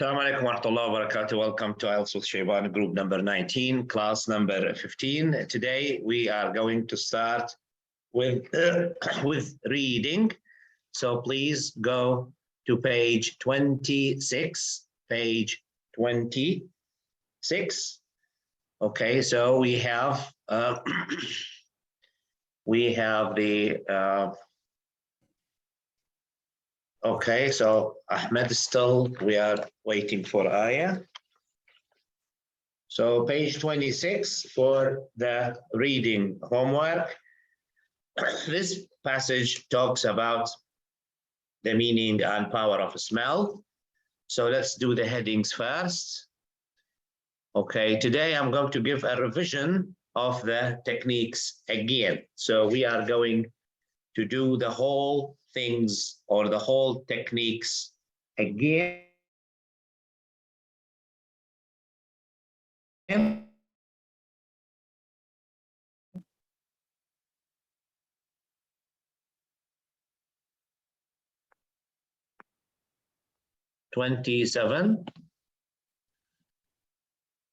Assalamu alaikum wa rahmatullahi wa barakatuh. Welcome to IELTS with Shayban, group number 19, class number 15. Today we are going to start with reading. So please go to page 26, page 26. Okay, so we have the okay, so Ahmed is still, we are waiting for Aya. So page 26 for the reading homework. This passage talks about the meaning and power of smell. So let's do the headings first. Okay, today I'm going to give a revision of the techniques again. So we are going to do the whole things or the whole techniques again. $27.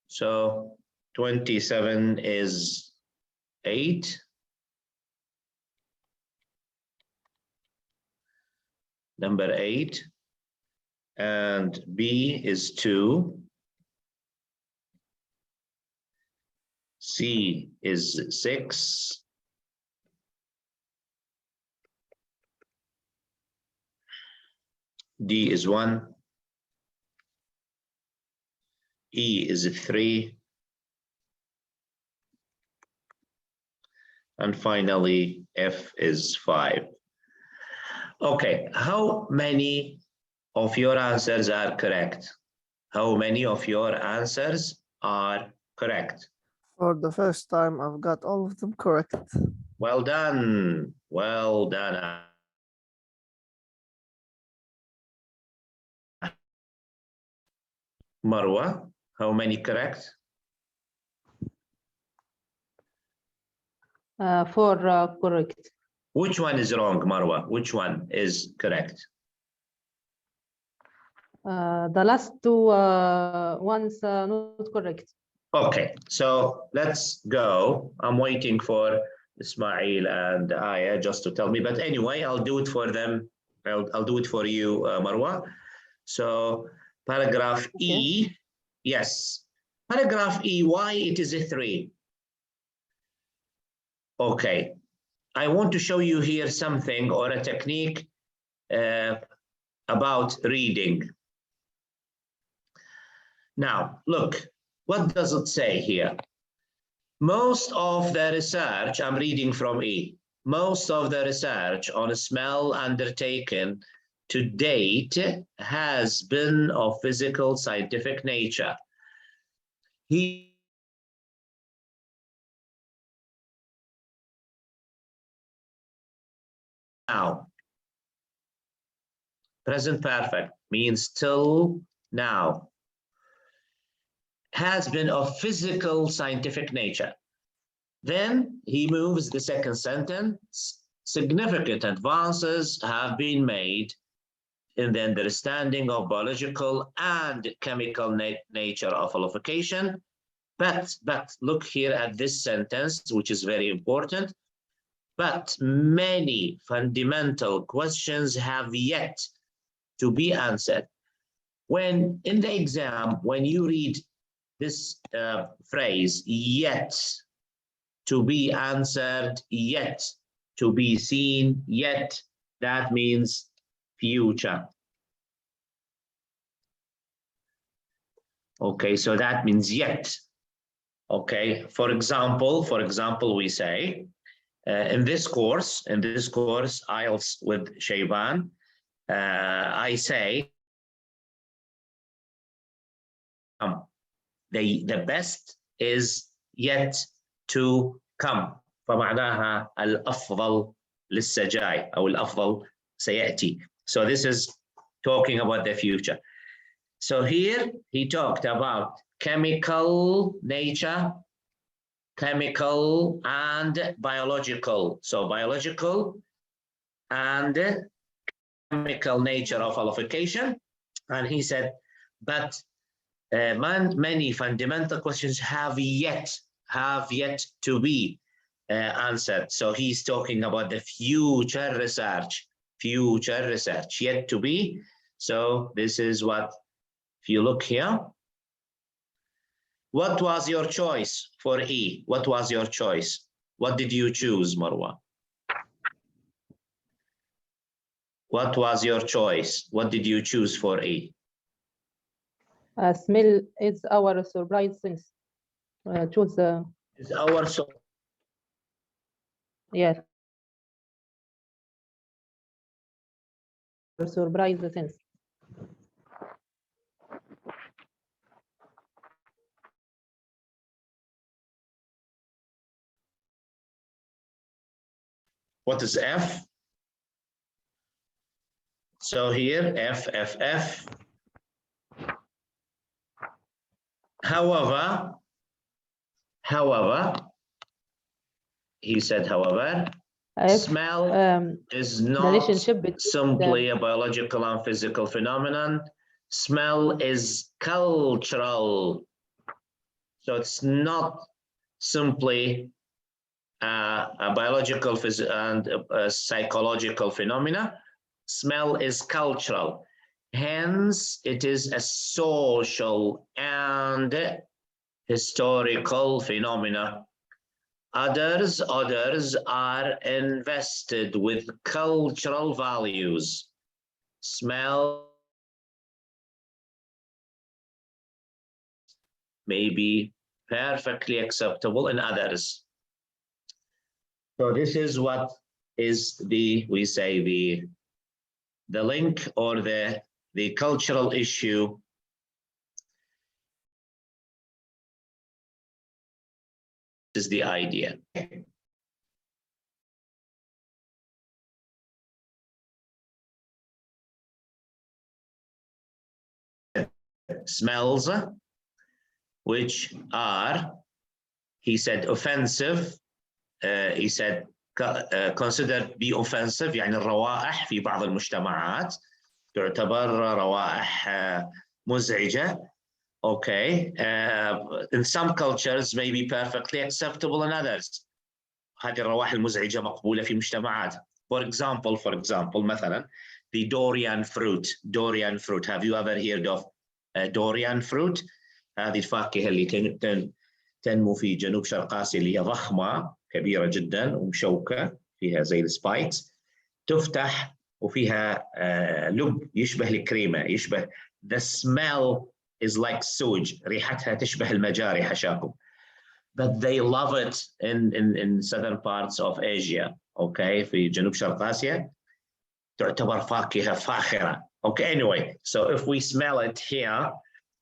So 27 is 8. Number 8. And B is 2. C is 6. D is 1. E is 3. And finally, F is 5. Okay, how many of your answers are correct? How many of your answers are correct? For the first time, I've got all of them correct. Well done. Well done. Marwa, how many correct? 4 correct. Which one is wrong, Marwa? Which one is correct? The last 2 ones not correct. Okay, so let's go. I'm waiting for Ismail and Aya just to tell me, but anyway, I'll do it for them. I'll do it for you, Marwa. So paragraph E, yes. Paragraph E, why it is a 3? Okay, I want to show you here something or a technique about reading. Now, look, what does it say here? Most of the research, I'm reading from E, most of the research on smell undertaken to date has been of physical scientific nature. Now, present perfect means till now, has been of physical scientific nature. Then he moves the second sentence. Significant advances have been made in the understanding of biological and chemical nature of olification. But look here at this sentence, which is very important. But many fundamental questions have yet to be answered. When in the exam, when you read this phrase, yet to be answered, yet to be seen, yet, that means future. Okay, so that means yet. Okay, for example, we say, in this course, IELTS with Shayban, I say, the best is yet to come. فمعناها الأفضل لسه جاي أو الأفضل سيأتي. So this is talking about the future. So here he talked about chemical nature, chemical and biological. So biological and chemical nature of olification. And he said, but many fundamental questions have yet to be answered. So he's talking about the future research yet to be. So this is what, if you look here, what was your choice for E? What was your choice? What did you choose, Marwa? What was your choice? What did you choose for E? Smell is our surprise sense. Choose It's our yes. Surprise sense. What is F? So here, F. However, he said, however, smell is not simply a biological and physical phenomenon. Smell is cultural. So it's not simply a biological and a psychological phenomena. Smell is cultural. Hence, it is a social and historical phenomena. Others are invested with cultural values. Smell may be perfectly acceptable in others. So this is what is we say the link or the cultural issue. Is the idea. Smells, which are, he said, offensive. He said considered be offensive. يعني الروائح في بعض المجتمعات تعتبر روائح مزعجة. Okay. In some cultures may be perfectly acceptable in others. هذه الروائح المزعجة مقبولة في مجتمعات. For example, مثلا the durian fruit. Have you ever heard of durian fruit? هذه الفاكهة اللي تنمو في جنوب شرق آسيا، اللي هي ضخمة كبيرة جدا ومشوكة فيها زي السبايكس، تفتح وفيها لب يشبه الكريمة، يشبه the smell is like sewage، ريحتها تشبه المجاري حشاكم. But they love it in southern parts of Asia. Okay, في جنوب شرق آسيا تعتبر فاكهة فاخرة. Okay, anyway, so if we smell it here,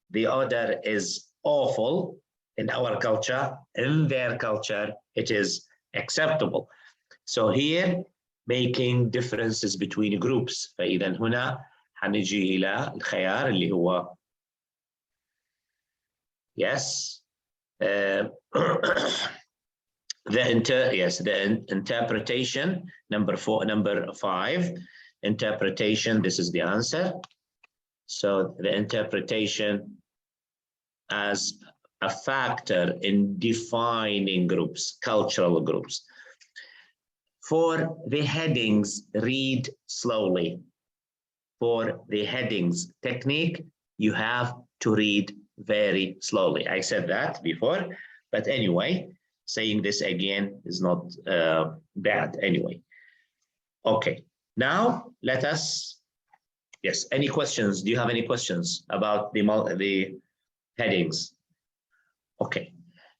the odor is awful in our culture. In their culture, it is acceptable. So here, making differences between groups. فإذا هنا حنجي إلى الخيار اللي هو yes. The interpretation, number 5, interpretation, this is the answer. So the interpretation as a factor in defining groups, cultural groups. For the headings, read slowly. For the headings technique, you have to read very slowly. I said that before, but anyway, saying this again is not bad anyway. Okay, now let us, yes, any questions? Do you have any questions about the headings? Okay,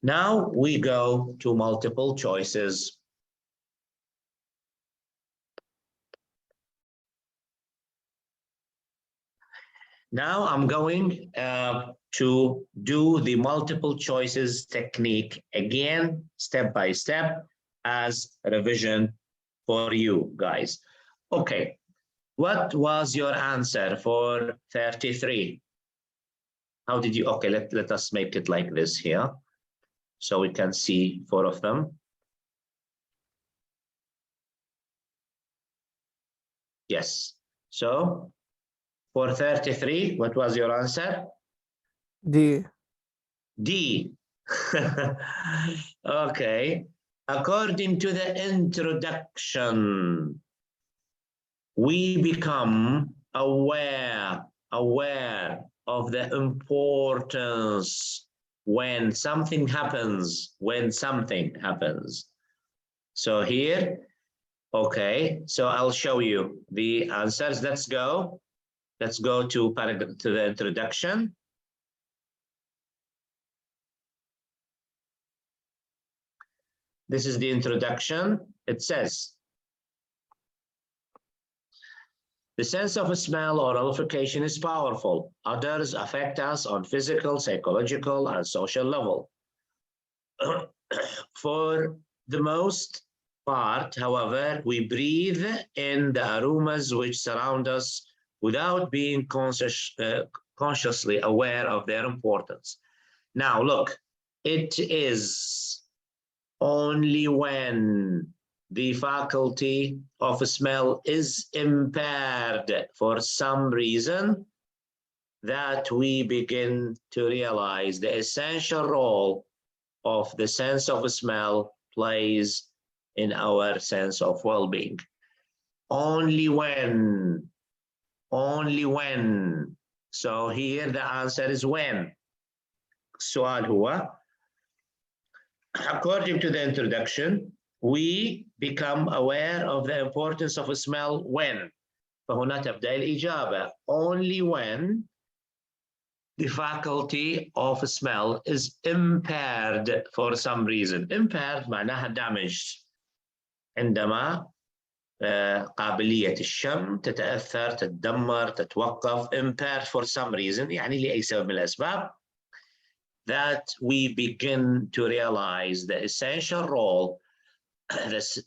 now we go to multiple choices. Now I'm going to do the multiple choices technique again, step by step, as a revision for you guys. Okay, what was your answer for 33? How did you, okay, let us make it like this here, so we can see 4 of them. Yes, so For 33, what was your answer? D. D. Okay. According to the introduction, we become aware of the importance when something happens, So here, okay, so I'll show you the answers. Let's go to the introduction. This is the introduction. It says, the sense of smell or olfaction is powerful. Others affect us on physical, psychological, and social level. For the most part, however, we breathe in the aromas which surround us without being consciously aware of their importance. Now, look, it is only when the faculty of smell is impaired for some reason that we begin to realize the essential role of the sense of smell plays in our sense of well-being. Only when. So here the answer is when. السؤال هو, according to the introduction, we become aware of the importance of smell when. فهنا تبدأ الإجابة. Only when the faculty of smell is impaired for some reason. Impaired معناها damaged. عندما قابلية الشم تتأثر، تتدمر، تتوقف. Impaired for some reason يعني لأي سبب من الأسباب. That we begin to realize the essential role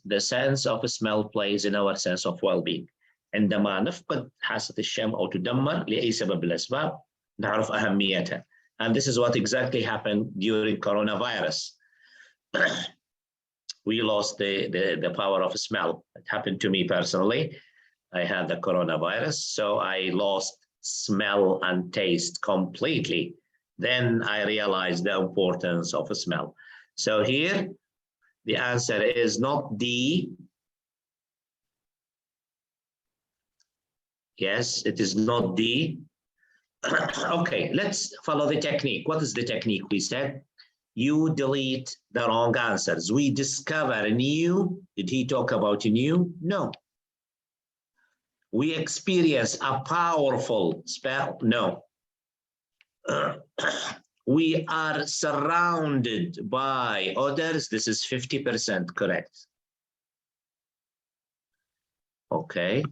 the sense of smell plays in our sense of well-being. عندما نفقد حاسة الشم أو تدمر لأي سبب من الأسباب نعرف أهميتها. And this is what exactly happened during coronavirus. We lost the power of smell. It happened to me personally. I had the coronavirus, so I lost smell and taste completely. Then I realized the importance of smell. So here, the answer is not D. Yes, it is not D. Okay, let's follow the technique. What is the technique we said? You delete the wrong answers. We discover a new. Did he talk about a new? No. We experience a powerful spell? No. We are surrounded by others. This is 50% correct. Okay.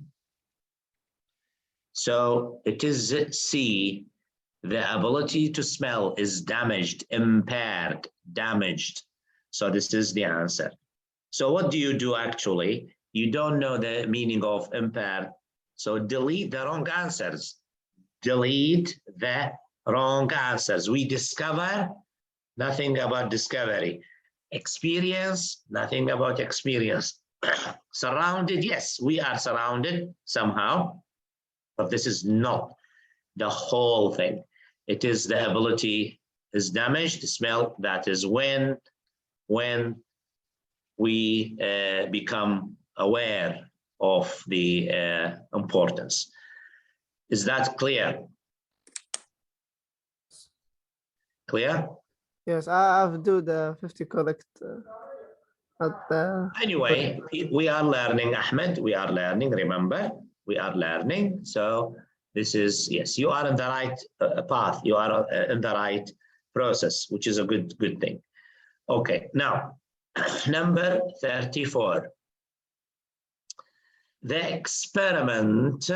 So it is C. The ability to smell is damaged, impaired, damaged. So this is the answer. So what do you do actually? You don't know the meaning of impaired. So delete the wrong answers. Delete the wrong answers. We discover nothing about discovery. Experience, nothing about experience. Surrounded, yes, we are surrounded somehow, but this is not the whole thing. It is the ability is damaged, the smell, that is when we become aware of the importance. Is that clear? Clear? Yes, I've do the 50 correct. Anyway, we are learning, Ahmed. We are learning, remember? We are learning. So this is, yes, you are in the right path. You are in the right process, which is a good thing. Okay, now, number 34. The experiment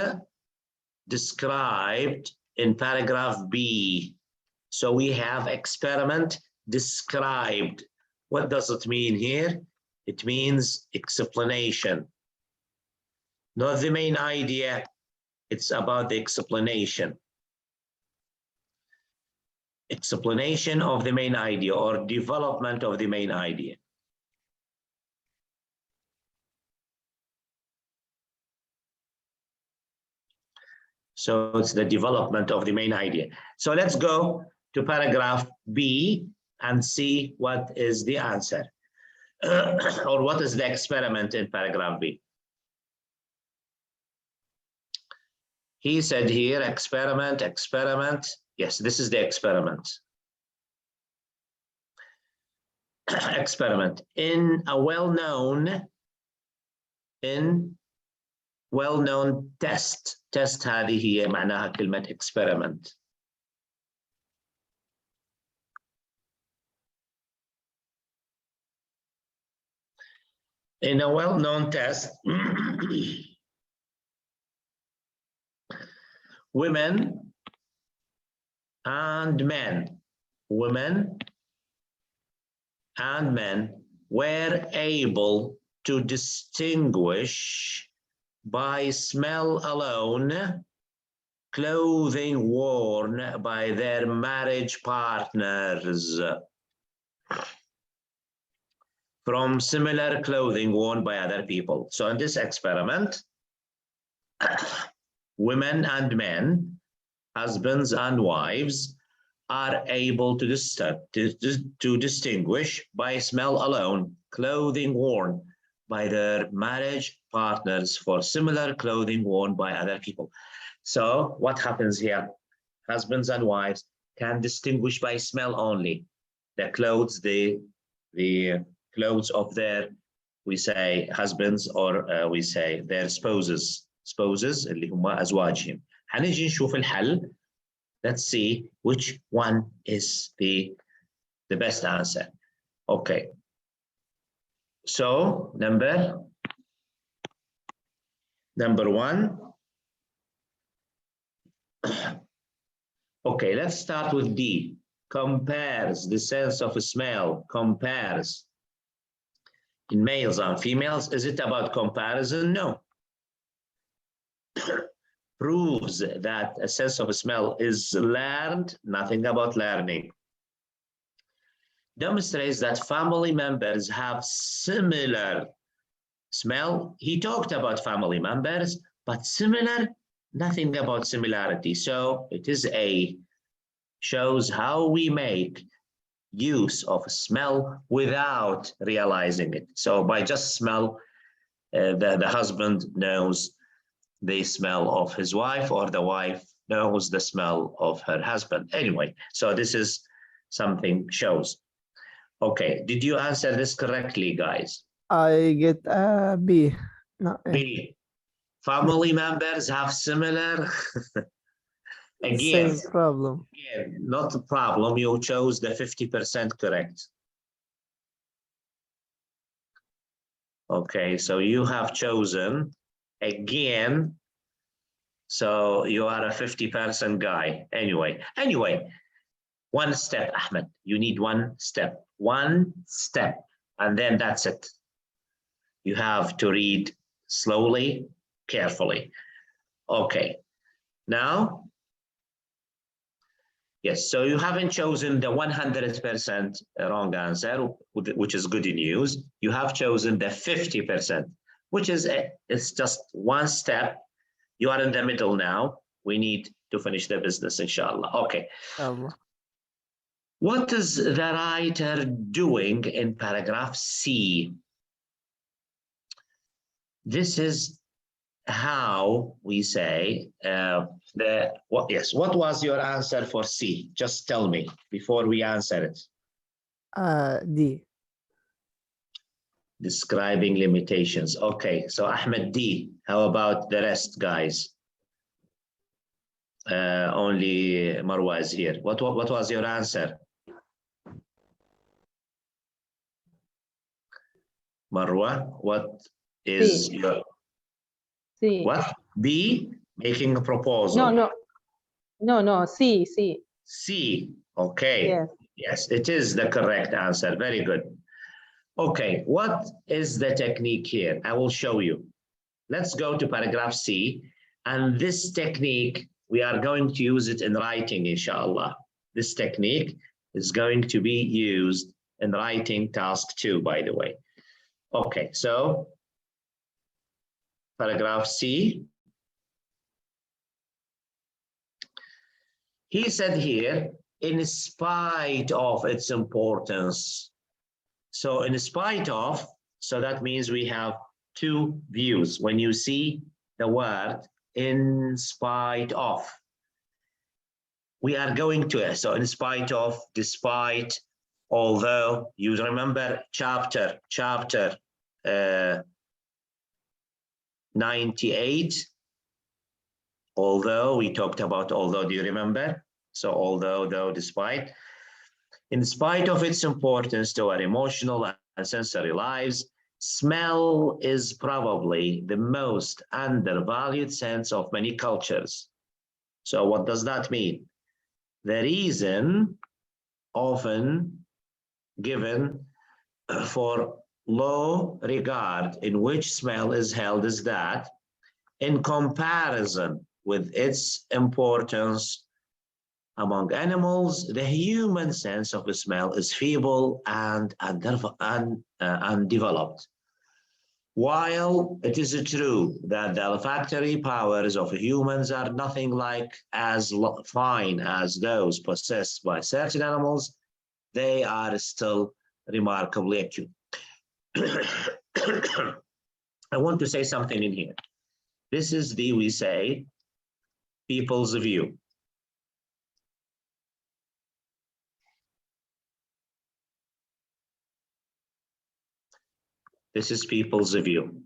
described in paragraph B. So we have experiment described. What does it mean here? It means explanation. Not the main idea. It's about the explanation. Explanation of the main idea or development of the main idea. So it's the development of the main idea. So let's go to paragraph B and see what is the answer. Or what is the experiment in paragraph B. He said here, experiment. Yes, this is the experiment. Experiment. In a well-known test. test هذه هي معناها كلمة experiment. In a well-known test, women and men were able to distinguish by smell alone clothing worn by their marriage partners from similar clothing worn by other people. So in this experiment, women and men, husbands and wives, are able to distinguish by smell alone clothing worn by their marriage partners for similar clothing worn by other people. So what happens here? Husbands and wives can distinguish by smell only the clothes, the clothes of their, we say, husbands, or we say their spouses اللي هم أزواجهم. هنيجي نشوف الحل. Let's see which one is the best answer. Okay. So number one. Okay, let's start with D. Compares, the sense of smell, compares in males and females. Is it about comparison? No. Proves that a sense of smell is learned, nothing about learning. Demonstrates that family members have similar smell. He talked about family members, but similar, nothing about similarity. So it is A. Shows how we make use of smell without realizing it. So by just smell, the husband knows the smell of his wife, or the wife knows the smell of her husband. Anyway, so this is something shows. Okay, did you answer this correctly, guys? I get a B. No, A. B. Family members have similar. Again, Same problem. again, not a problem. You chose the 50% correct. Okay, so you have chosen again. So you are a 50% guy. Anyway, one step, Ahmed. You need one step, and then that's it. You have to read slowly, carefully. Okay, now, yes, so you haven't chosen the 100% wrong answer, which is good news. You have chosen the 50%, which is, it's just one step. You are in the middle now. We need to finish the business, inshallah. Okay. What is the writer doing in paragraph C? This is how we say what was your answer for C? Just tell me before we answer it. D. Describing limitations. Okay, so Ahmed, D. How about the rest, guys? Only Marwa is here. What was your answer? Marwa, what is C. your C. what? B, making a proposal. No, C. C. Okay. Yes. Yes, it is the correct answer. Very good. Okay, what is the technique here? I will show you. Let's go to paragraph C, and this technique, we are going to use it in writing, inshallah. This technique is going to be used in writing task 2, by the way. Okay, so paragraph C. He said here, in spite of its importance. So in spite of, so that means we have two views. When you see the word in spite of, we are going to it. So in spite of, despite, although, you remember chapter 98, although, we talked about although, do you remember? So although, though, despite. In spite of its importance to our emotional and sensory lives, smell is probably the most undervalued sense of many cultures. So what does that mean? The reason often given for low regard in which smell is held is that, in comparison with its importance among animals, the human sense of smell is feeble and undeveloped. While it is true that the olfactory powers of humans are nothing like as fine as those possessed by certain animals, they are still remarkably acute. I want to say something in here. This is the, we say, people's view. This is people's view.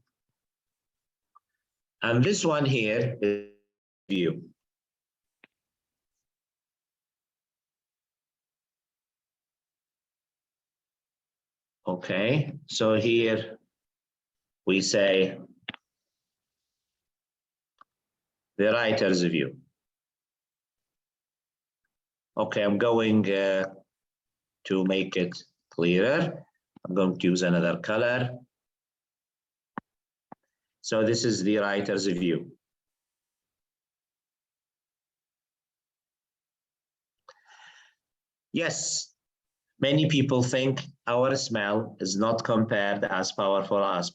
And this one here is view. Okay, so here we say the writer's view. Okay, I'm going to make it clearer. I'm going to use another color. So this is the writer's view. Yes, many people think our smell is not compared as powerful as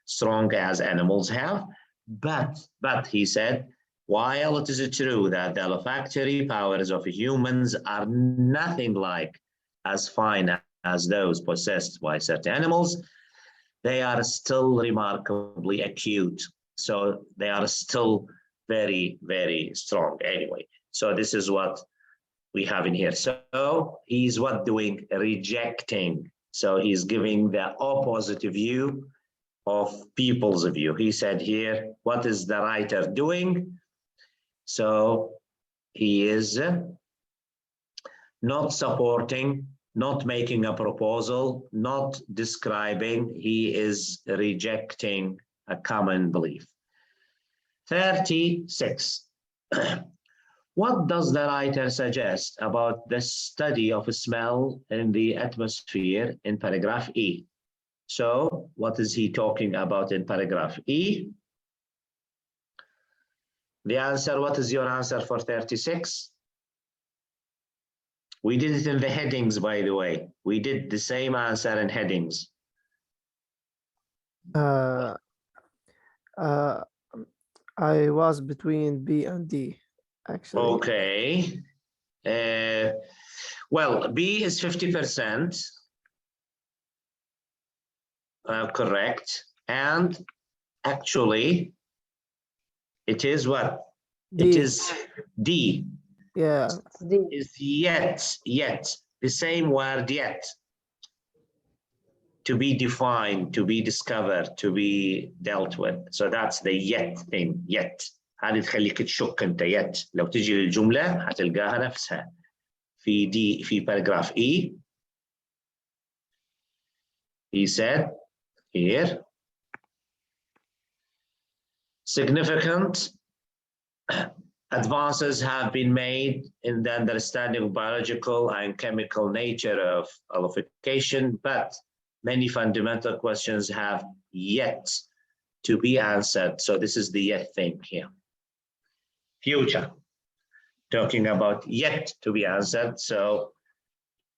strong as animals have, but he said, while it is true that the olfactory powers of humans are nothing like as fine as those possessed by certain animals, they are still remarkably acute. So they are still very, very strong anyway. So this is what we have in here. So he's what doing? Rejecting. So he's giving the opposite view of people's view. He said here, what is the writer doing? So he is not supporting, not making a proposal, not describing, he is rejecting a common belief. 36. What does the writer suggest about the study of smell in the atmosphere in paragraph E? So what is he talking about in paragraph E? The answer, what is your answer for 36? We did it in the headings, by the way. We did the same answer in headings. I was between B and D, actually. Okay. Well, B is 50%. Correct. And actually, it is what? D. It is D. Yeah. D. Is yet. The same word yet. To be defined, to be discovered, to be dealt with. So that's the yet thing, yet. هذه تخليك تشك انت yet. لو تجي للجملة هتلقاها نفسها. في دي في paragraph E. He said here, significant advances have been made in the understanding of biological and chemical nature of olfactory, but many fundamental questions have yet to be answered. So this is the yet thing here. Future, talking about yet to be answered, so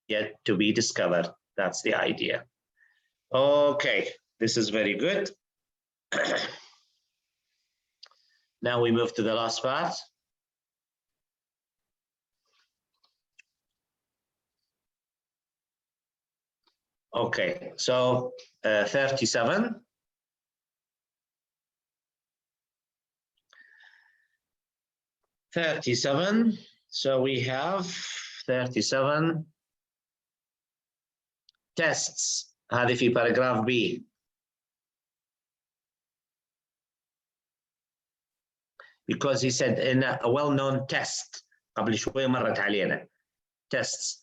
yet to be discovered. That's the idea. Okay, this is very good. Now we move to the last part. Okay, so 37. So we have 37 tests. هذه في paragraph B. Because he said in a well-known test قبل شوي مرت علينا tests.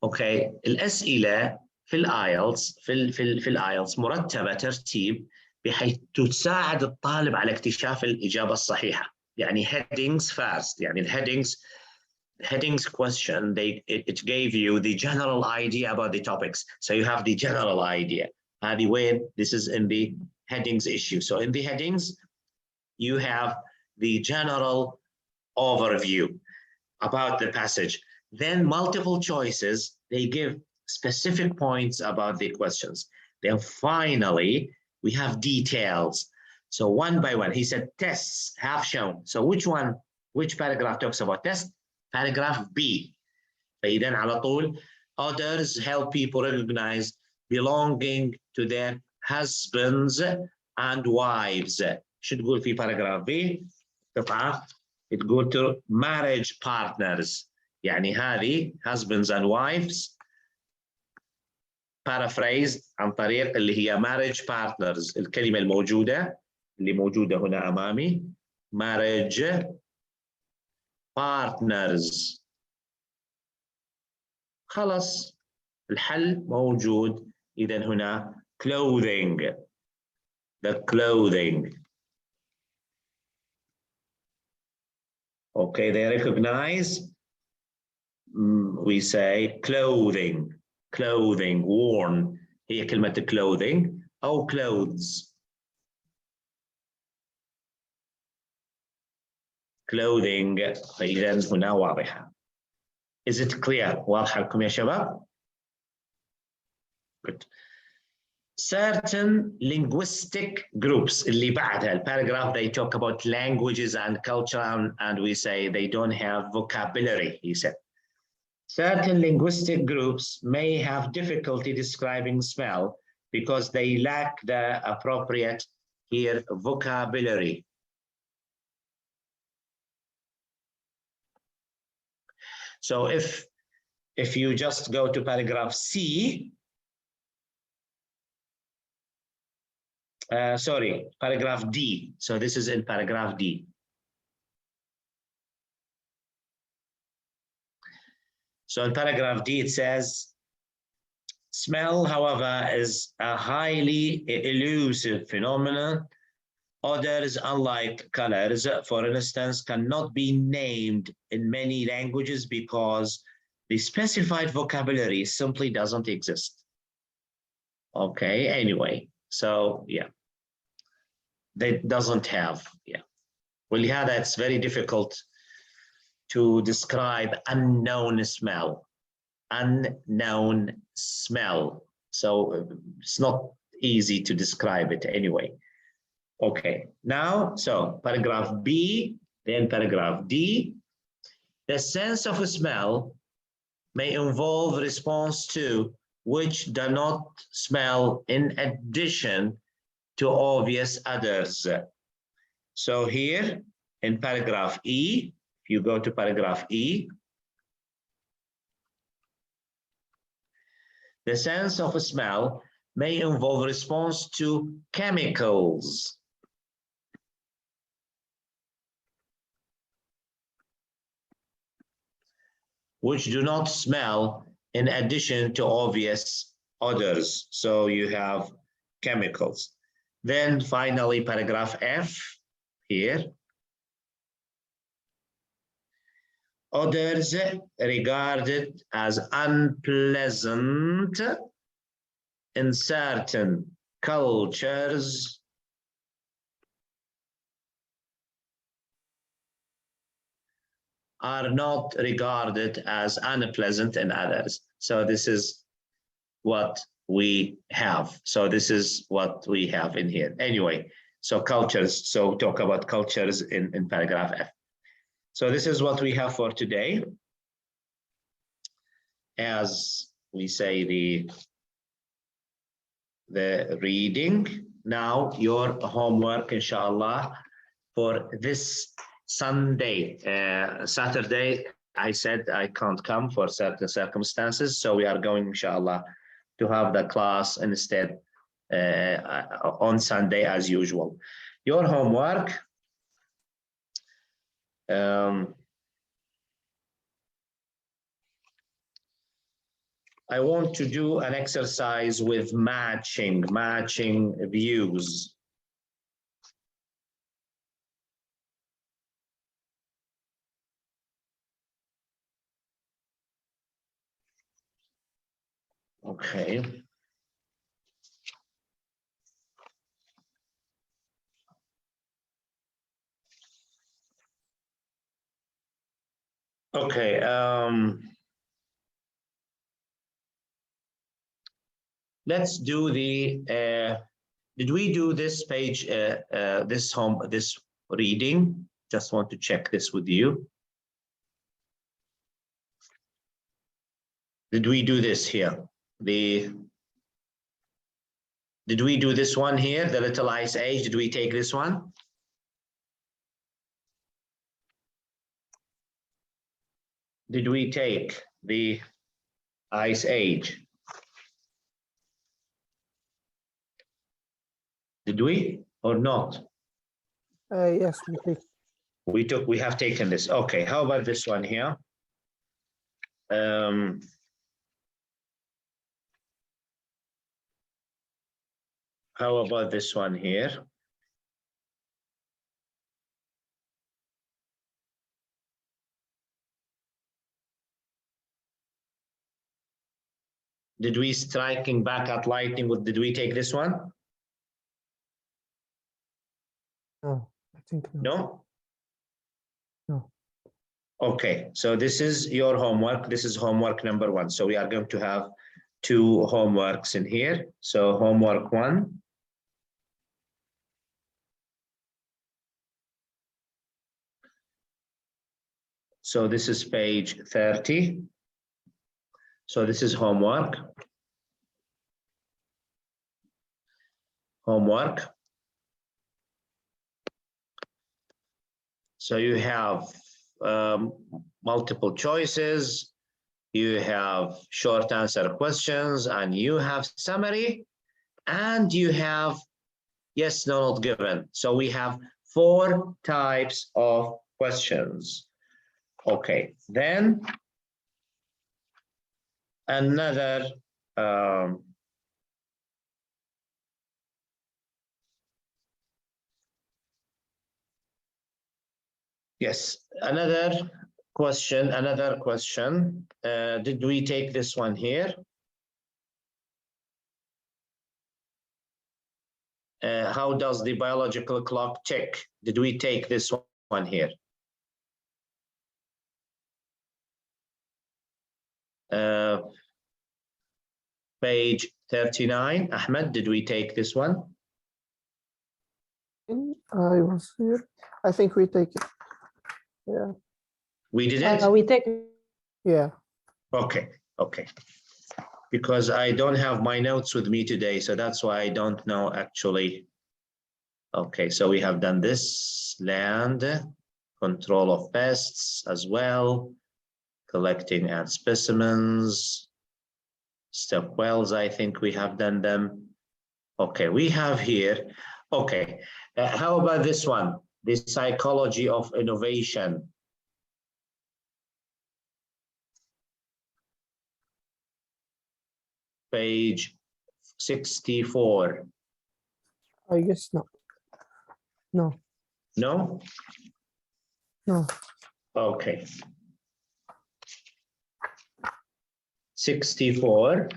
Okay, الأسئلة في الآيلتس في الآيلتس مرتبة ترتيب بحيث تساعد الطالب على اكتشاف الإجابة الصحيحة. يعني headings first. يعني headings question it gave you the general idea about the topics. So you have the general idea. هذه وين? This is in the headings issue. So in the headings you have the general overview about the passage. Then multiple choices, they give specific points about the questions. Then finally, we have details. So one by one, he said tests have shown. So which paragraph talks about test? Paragraph B. فإذن على طول, others help people recognize belonging to their husbands and wives. شو تقول في paragraph B؟ قطعة تقول to marriage partners. يعني هذه husbands and wives paraphrase عن طريق اللي هي marriage partners. الكلمة الموجودة اللي موجودة هنا أمامي marriage partners. خلاص الحل موجود. إذن هنا clothing, the clothing. Okay, they recognize, we say clothing, worn. هي كلمة clothing أو clothes. Clothing إذن هنا واضحة. Is it clear? واضحة لكم يا شباب? Good. Certain linguistic groups اللي بعدها paragraph they talk about languages and culture and we say they don't have vocabulary, he said. Certain linguistic groups may have difficulty describing smell because they lack the appropriate here vocabulary. So if you just go to paragraph C, sorry, paragraph D. So this is in paragraph D. So in paragraph D, it says, smell, however, is a highly elusive phenomenon. Odors, unlike colors, for instance, cannot be named in many languages because the specified vocabulary simply doesn't exist. Okay, anyway, so yeah, that doesn't have, yeah. ولهذا it's very difficult to describe unknown smell. So it's not easy to describe it anyway. Okay, now, so paragraph B, then paragraph D. The sense of a smell may involve response to which do not smell in addition to obvious others. So here in paragraph E, if you go to paragraph E, the sense of a smell may involve response to chemicals. Which do not smell in addition to obvious odors. So you have chemicals. Then finally, paragraph F here. Odors regarded as unpleasant in certain cultures are not regarded as unpleasant in others. So this is what we have. So this is what we have in here. Anyway, so cultures, so talk about cultures in paragraph F. So this is what we have for today. As we say, the the reading. Now your homework, inshallah, for this Sunday, Saturday, I said I can't come for certain circumstances, so we are going, inshallah, to have the class instead on Sunday as usual. Your homework, I want to do an exercise with matching views. Okay. Okay. Let's do the. Did we do this page? This reading? Just want to check this with you. Did we do this here? Did we do this one here? The Little Ice Age. Did we take this one? Did we take the Ice Age? Did we or not? Yes, we take. We have taken this. Okay, how about this one here? How about this one here? Did we striking back at lightning? Did we take this one? No, I think no. No? No. Okay, so this is your homework. This is homework number 1. So we are going to have 2 homeworks in here. So homework 1. So this is page 30. So this is homework. Homework. So you have multiple choices, you have short answer questions, and you have summary, and you have yes, no, not given. So we have 4 types of questions. Okay, then another yes, another question. Did we take this one here? How does the biological clock tick? Did we take this one here? Page 39. Ahmed, did we take this one? I was here. I think we take it. Yeah. We did it? We take. Yeah. Okay, okay. Because I don't have my notes with me today, so that's why I don't know actually. Okay, so we have done this, land, control of pests as well, collecting and specimens, step wells, I think we have done them. Okay, we have here, okay, how about this one? The psychology of innovation. Page 64. I guess no. No. No? No. Okay. 64.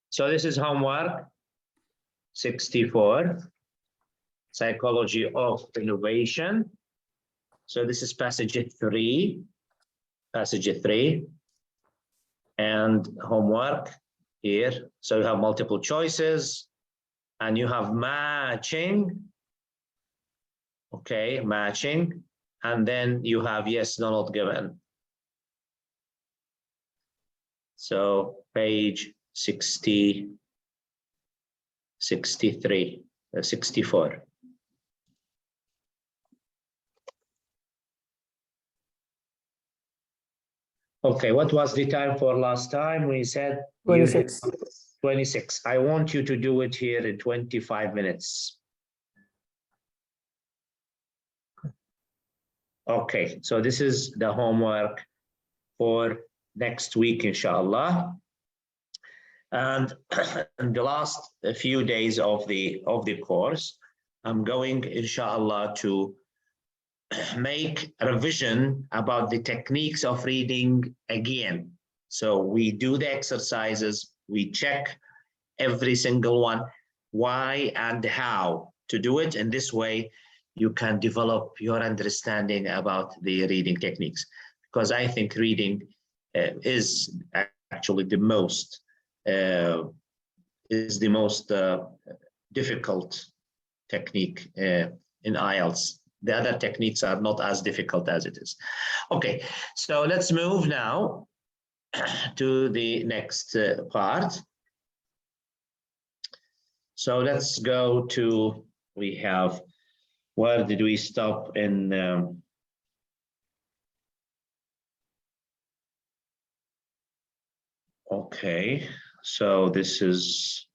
So this is homework. 64. Psychology of innovation. So this is passage 3. Passage 3. And homework here. So you have multiple choices and you have matching. Okay, matching. And then you have yes, no, not given. So page 60, 63, 64. Okay, what was the time for last time? We said 26. 26. I want you to do it here in 25 minutes. Okay, so this is the homework for next week, inshallah. And in the last few days of the course, I'm going, inshallah, to make a revision about the techniques of reading again. So we do the exercises, we check every single one, why and how to do it. In this way, you can develop your understanding about the reading techniques. Because I think reading is actually the most difficult technique in IELTS. The other techniques are not as difficult as it is. Okay, so let's move now to the next part. So let's go to, we have, where did we stop in? Okay, so this is,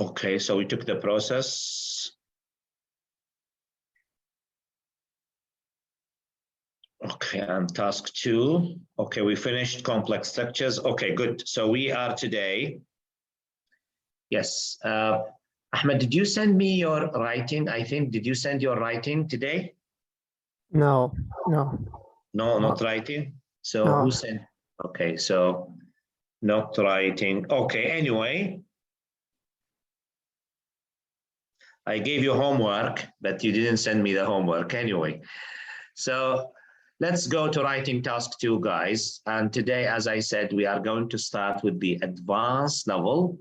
okay, so we took the process. Okay, and task 2. Okay, we finished complex structures. Okay, good. So we are today. Yes. Ahmed, did you send me your writing? I think, did you send your writing today? No. No, not writing. So No. who sent? Okay, so not writing. Okay, anyway. I gave you homework, but you didn't send me the homework anyway. So let's go to writing task 2, guys. And today, as I said, we are going to start with the advanced level.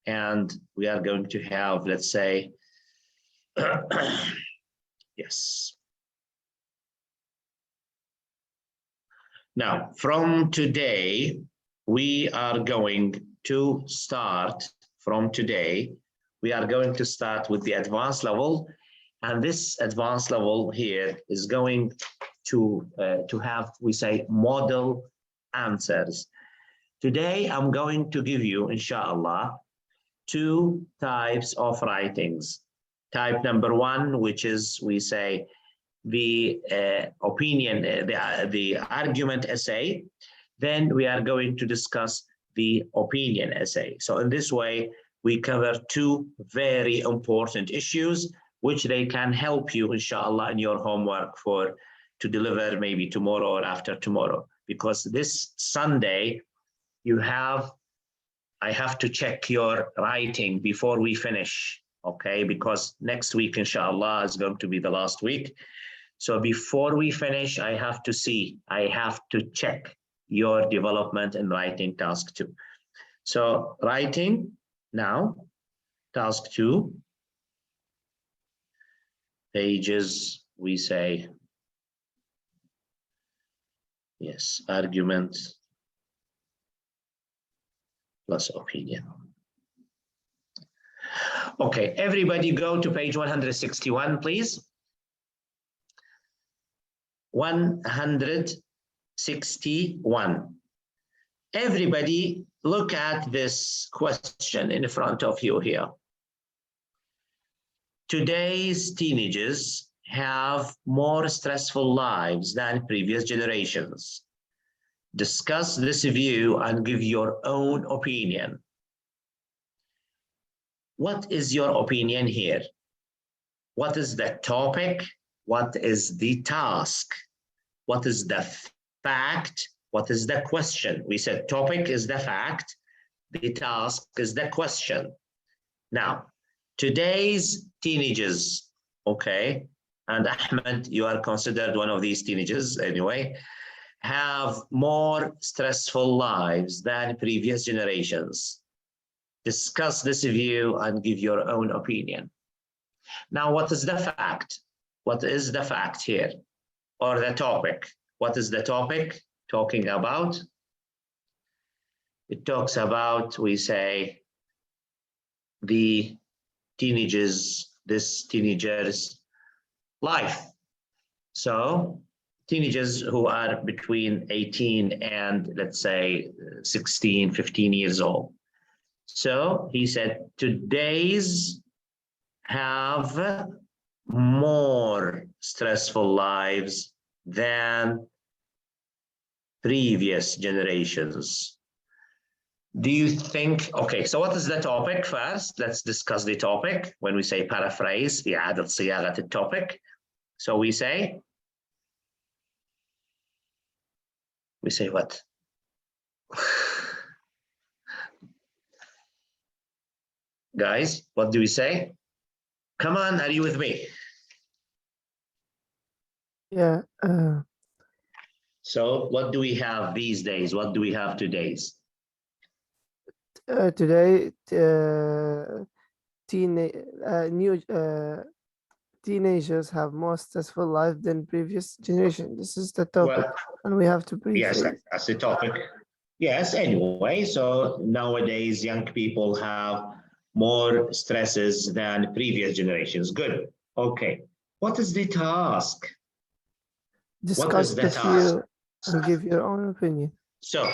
And we are going to have, let's say, yes. Now, from today, we are going to start from today. We are going to start with the advanced level. And this advanced level here is going to have, we say, model answers. Today, I'm going to give you, inshallah, 2 types of writings. Type number 1, which is, we say, the opinion, the argument essay. Then we are going to discuss the opinion essay. So in this way, we cover 2 very important issues, which they can help you, inshallah, in your homework to deliver maybe tomorrow or after tomorrow. Because this Sunday, I have to check your writing before we finish, okay? Because next week, inshallah, is going to be the last week. So before we finish, I have to check your development in writing task 2. So writing now, task 2, pages, we say, yes, argument plus opinion. Okay, everybody go to page 161, please. 161. Everybody look at this question in front of you here. Today's teenagers have more stressful lives than previous generations. Discuss this view and give your own opinion. What is your opinion here? What is the topic? What is the task? What is the fact? What is the question? We said topic is the fact, the task is the question. Now, today's teenagers, okay, and Ahmed, you are considered one of these teenagers anyway, have more stressful lives than previous generations. Discuss this view and give your own opinion. Now, what is the fact? What is the fact here? Or the topic? What is the topic talking about? It talks about, we say, the teenager's life. So teenagers who are between 18 and let's say 16, 15 years old. So he said, today's have more stressful lives than previous generations. Do you think, okay, so what is the topic first? Let's discuss the topic. When we say paraphrase, إعادة صياغة الtopic. So we say what? Guys, what do we say? Come on, are you with me? Yeah. So what do we have these days? What do we have today's? Today, teenagers have more stressful life than previous generation. This is the topic, Well, and we have to yes, rephrase. that's the topic. Yes, anyway, so nowadays young people have more stresses than previous generations. Good. Okay. What is the task? Discuss the with task? you and give your own opinion. So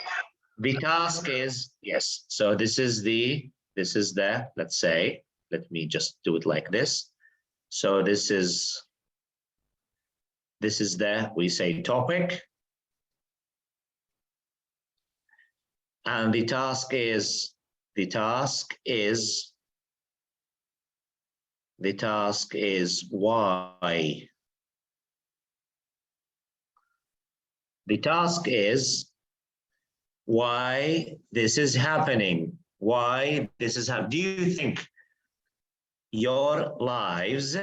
the task is, yes, so this is the, let's say, let me just do it like this. So this is the, we say, topic. And the task is why. The task is why this is happening. Why this is happening. Do you think your lives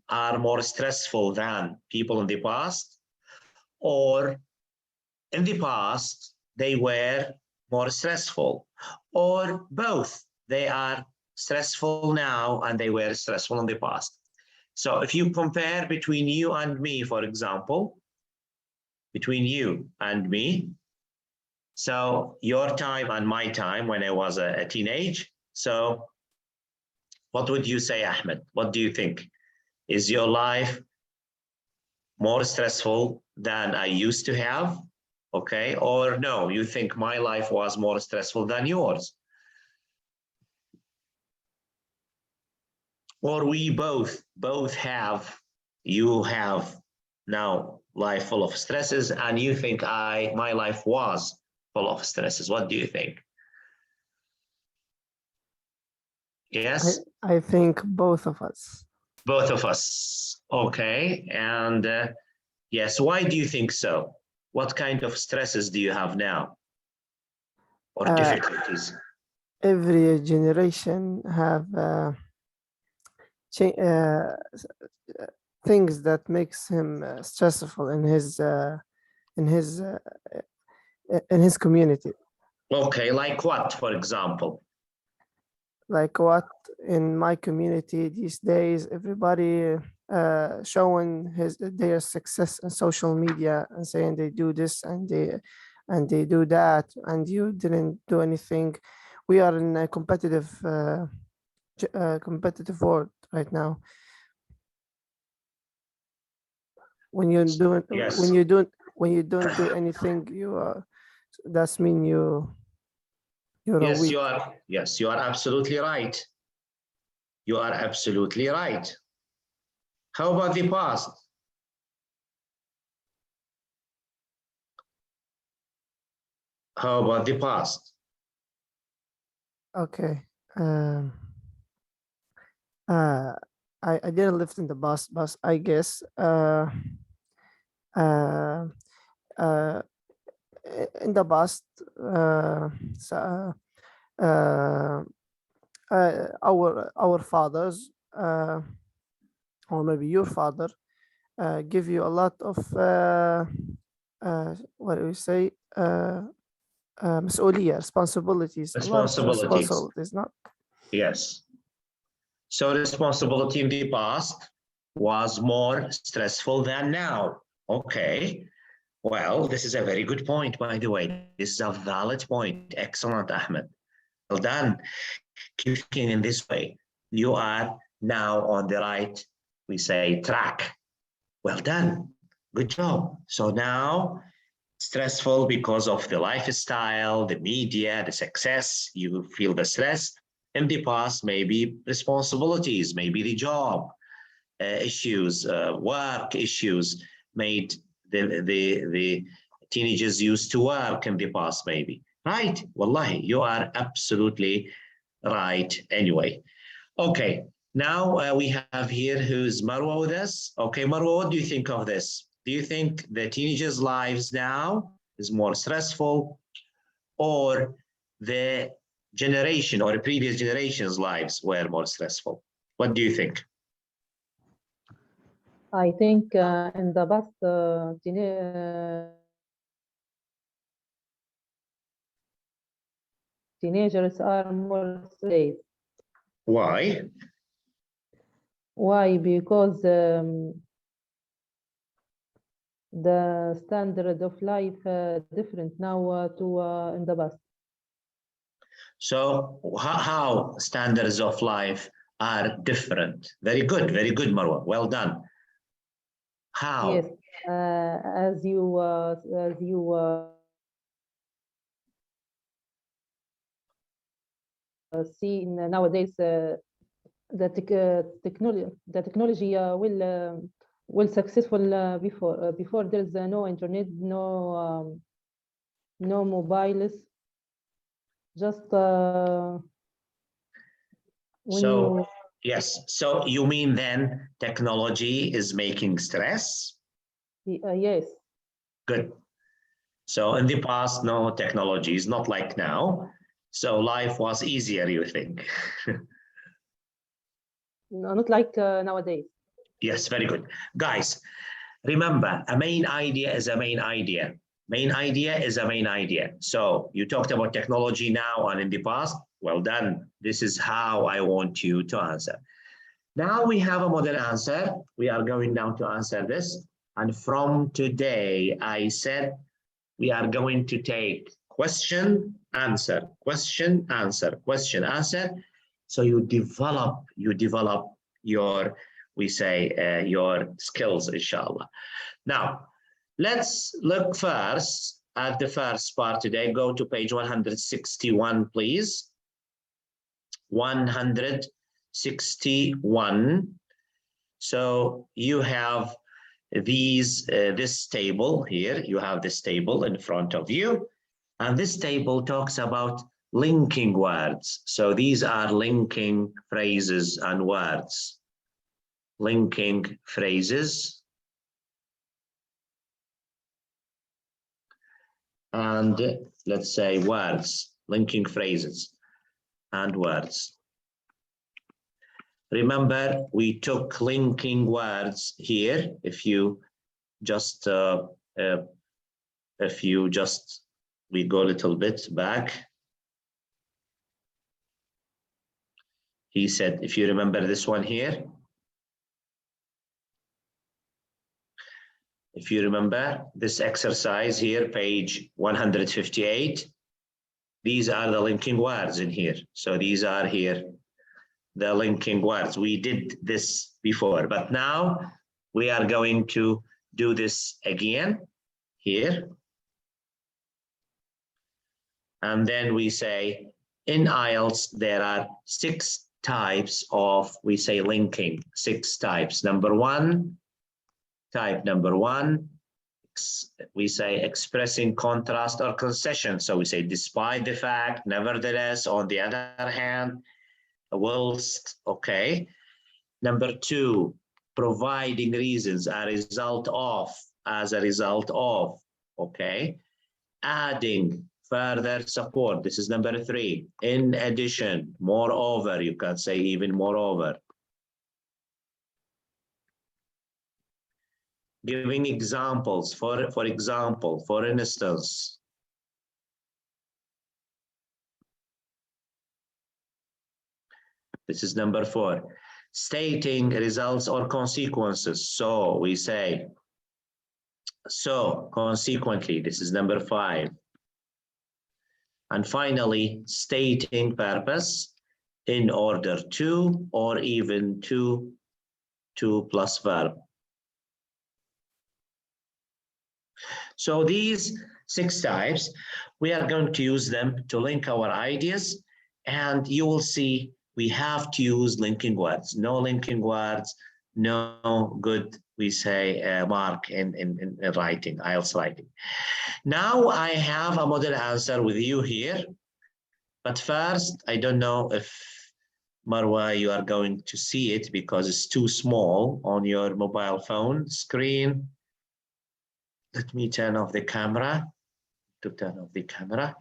are more stressful than people in the past? Or in the past, they were more stressful? Or both? They are stressful now and they were stressful in the past. So if you compare between you and me, for example, between you and me, so your time and my time when I was a teenage, so what would you say, Ahmed? What do you think? Is your life more stressful than I used to have? Okay, or no, you think my life was more stressful than yours? Or we both have, you have now life full of stresses and you think my life was full of stresses. What do you think? Yes? I think both of us. Both of us. Okay. And yes, why do you think so? What kind of stresses do you have now? Or difficulties? Every generation have things that makes him stressful in his community. Okay, like what, for example? Like what in my community these days, everybody showing their success on social media and saying they do this and they do that, and you didn't do anything. We are in a competitive world right now. When you don't Yes. when you don't do anything, that's mean you're Yes, weak. you are absolutely right. You are absolutely right. How about the past? How about the past? Okay. I didn't live in the past, but I guess in the past, our fathers, or maybe your father, give you a lot of what do we say? مسؤولية, responsibilities. A lot of responsibilities, not? Yes. So responsibility in the past was more stressful than now. Okay. Well, this is a very good point, by the way. This is a valid point. Excellent, Ahmed. Well done. Keep thinking in this way. You are now on the right, we say, track. Well done. Good job. So now, stressful because of the lifestyle, the media, the success, you feel the stress. In the past, maybe responsibilities, maybe the job issues, work issues made the teenagers used to work in the past, maybe. Right? Wallahi, you are absolutely right anyway. Okay, now we have here who's Marwa with us. Okay, Marwa, what do you think of this? Do you think the teenagers' lives now is more stressful, or the generation or the previous generation's lives were more stressful? What do you think? I think in the past, teenagers are more safe. Why? Why? Because the standard of life different now to in the past. So how standards of life are different? Very good, Marwa. Well done. How? Yes, as you see nowadays, the technology will successful before there's no internet, no mobiles, just when So yes, so you mean then technology is making stress? yes. Good. So in the past, no technology is not like now. So life was easier, you think? No, not like nowadays. Yes, very good. Guys, remember, a main idea is a main idea. Main idea is a main idea. So you talked about technology now and in the past. Well done. This is how I want you to answer. Now we have a model answer. We are going now to answer this. And from today, I said we are going to take question, answer, question, answer, question, answer. So you develop your, we say, your skills, inshallah. Now, let's look first at the first part today. Go to page 161, please. 161. So you have this table here. You have this table in front of you. And this table talks about linking words. So these are linking phrases and words. Linking phrases. And let's say words, linking phrases and words. Remember, we took linking words here. If you just, we go a little bit back. He said, if you remember this one here, if you remember this exercise here, page 158, these are the linking words in here. So these are here, the linking words. We did this before, but now we are going to do this again here. And then we say, in IELTS, there are 6 types of, we say, linking, 6 types. Type number one, we say expressing contrast or concession. So we say, despite the fact, nevertheless, on the other hand, whilst, okay. Number 2, providing reasons, a result of, as a result of, okay. Adding further support, this is number 3. In addition, moreover, you can say even moreover. Giving examples, for example, for instance. This is number 4. stating results or consequences. So we say, so consequently, this is number 5. And finally, stating purpose in order to, or even to plus verb. So these 6 types, we are going to use them to link our ideas, and you will see we have to use linking words. No linking words, no good, we say, mark in writing, IELTS writing. Now I have a model answer with you here, but first, I don't know if Marwa, you are going to see it because it's too small on your mobile phone screen. Let me turn off the camera. To turn off the camera.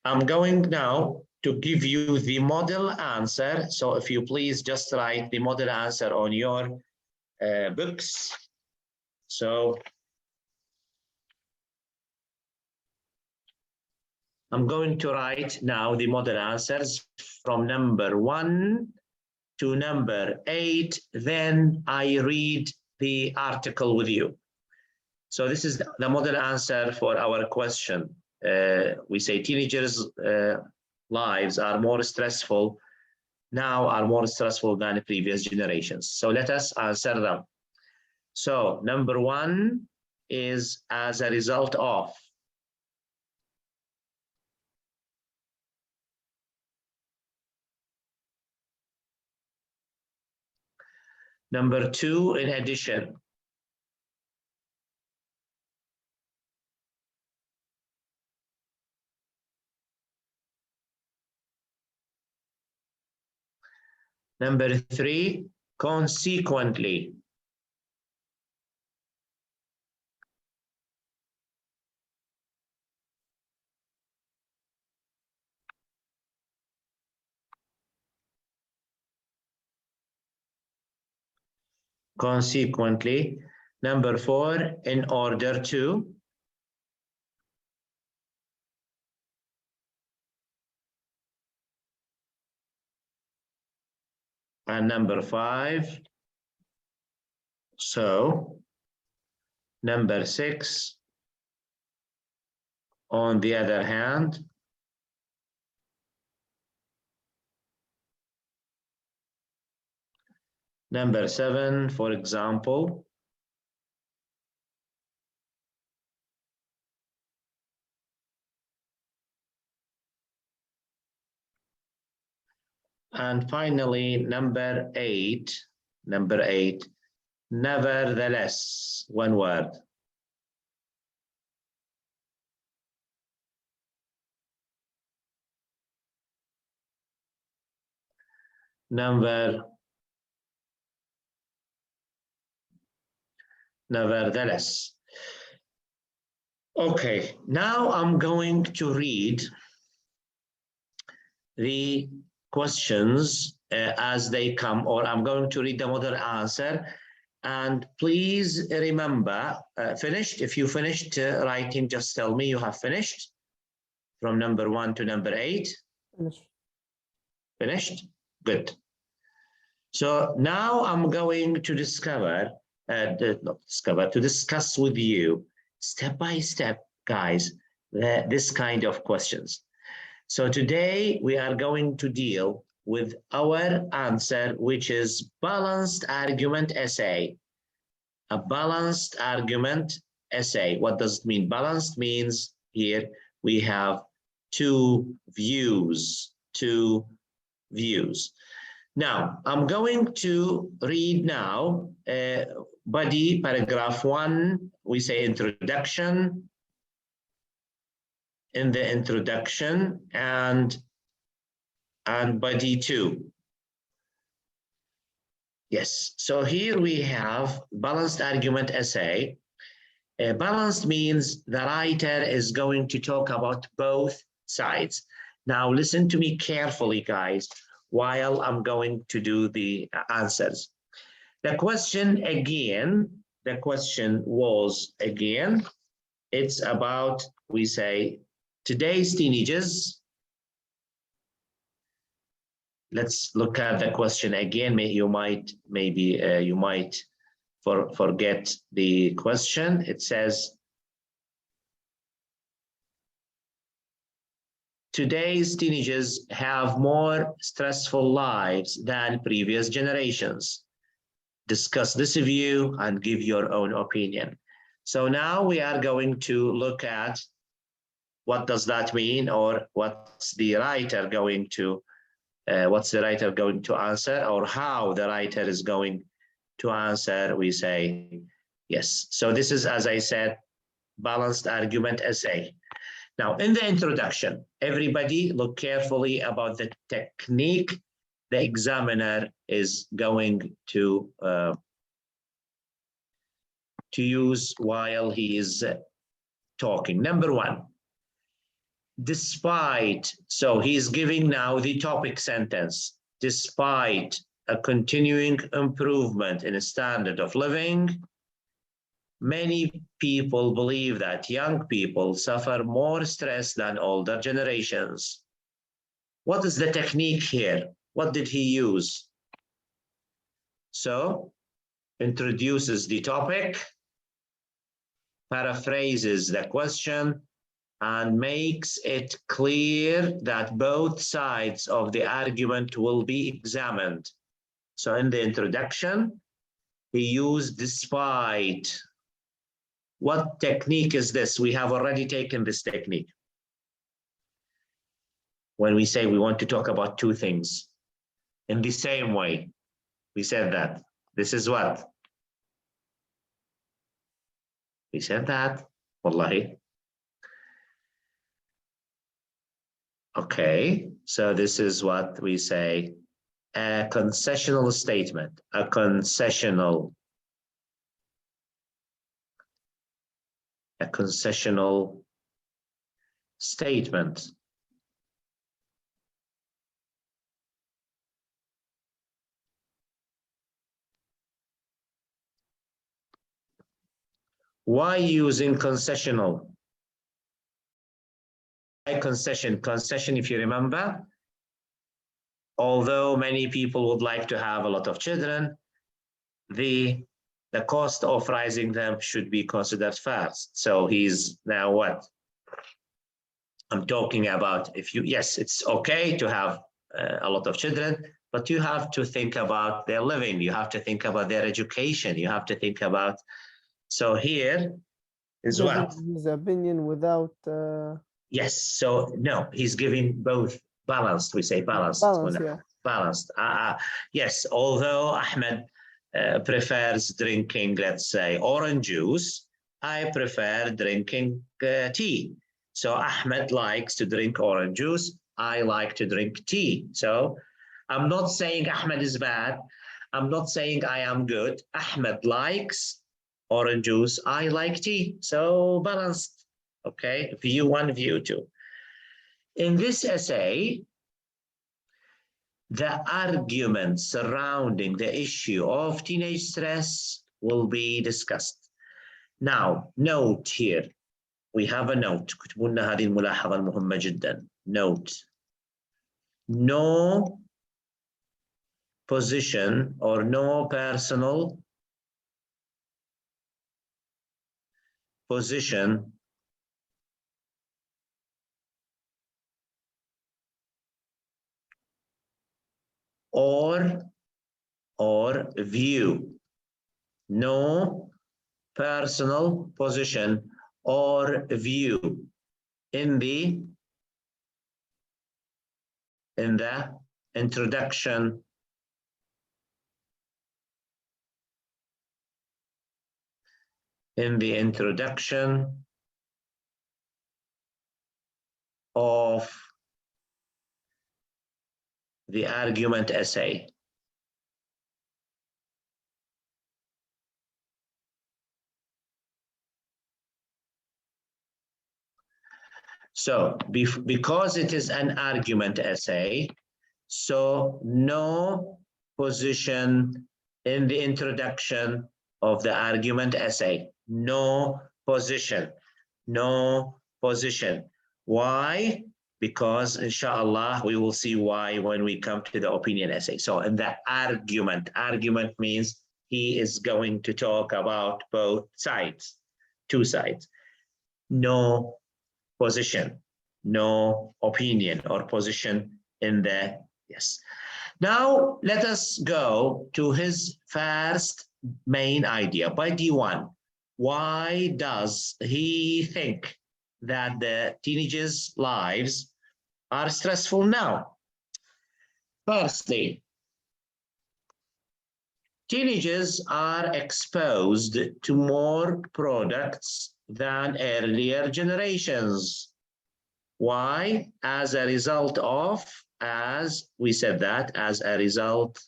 I'm going now to give you the model answer. So if you please just write the model answer on your books. So I'm going to write now the model answers from number 1 to number 8. Then I read the article with you. So this is the model answer for our question. We say teenagers' lives are more stressful now, are more stressful than previous generations. So let us answer them. So number 1 is as a result of. Number 2, in addition. Number 3, consequently. Consequently. Number 4, in order to. And number 5, so. Number 6, on the other hand. Number 7, for example. And finally, number 8, nevertheless, one word. Nevertheless. Okay, now I'm going to read the questions as they come, or I'm going to read the model answer. And please remember, finished. If you finished writing, just tell me you have finished from number 1 to number 8. Finish. Finished? Good. So now I'm going to to discuss with you step by step, guys, this kind of questions. So today we are going to deal with our answer, which is balanced argument essay. A balanced argument essay. What does it mean? Balanced means here we have 2 views, 2 views. Now, I'm going to read now body paragraph 1, we say introduction, in the introduction, and body 2. Yes, so here we have balanced argument essay. Balanced means the writer is going to talk about both sides. Now listen to me carefully, guys, while I'm going to do the answers. The question was again, it's about, we say, today's teenagers let's look at the question again. You might forget the question. It says, today's teenagers have more stressful lives than previous generations. Discuss this view and give your own opinion. So now we are going to look at what does that mean, or what's the writer going to answer, or how the writer is going to answer. We say yes. So this is, as I said, balanced argument essay. Now, in the introduction, everybody look carefully about the technique the examiner is going to use while he is talking. Number one, despite, so he's giving now the topic sentence, despite a continuing improvement in a standard of living, many people believe that young people suffer more stress than older generations. What is the technique here? What did he use? So, introduces the topic, paraphrases the question, and makes it clear that both sides of the argument will be examined. So in the introduction, he used despite. What technique is this? We have already taken this technique. When we say we want to talk about two things in the same way, we said that. This is what? We said that, wallahi. Okay, so this is what we say, a concessional statement, a concessional statement. Why using concessional? Concession, if you remember, although many people would like to have a lot of children, the cost of raising them should be considered first. So he's now what? I'm talking about yes, it's okay to have a lot of children, but you have to think about their living. You have to think about their education. You have to think about, so here is what? His opinion without... Yes, so no, he's giving both balanced, we say balanced. Balance, yeah. Balanced. Yes, although Ahmed prefers drinking, let's say, orange juice, I prefer drinking tea. So Ahmed likes to drink orange juice, I like to drink tea. So I'm not saying Ahmed is bad. I'm not saying I am good. Ahmed likes orange juice, I like tea. So balanced. Okay, view one, view two. In this essay, the argument surrounding the issue of teenage stress will be discussed. Now, note here, we have a note. كتبوا لنا هذه الملاحظة المهمة جدا. Note. No position or no personal position or view. No personal position or view in the introduction of the argument essay. So because it is an argument essay, so no position in the introduction of the argument essay. No position. No position. Why? because inshallah, we will see why when we come to the opinion essay. So in the argument means he is going to talk about both sides, two sides. No position, no opinion or position in the, yes. Now, let us go to his first main idea by D1. Why does he think that the teenagers' lives are stressful now? Firstly, teenagers are exposed to more products than earlier generations. Why? As a result of, as we said that, as a result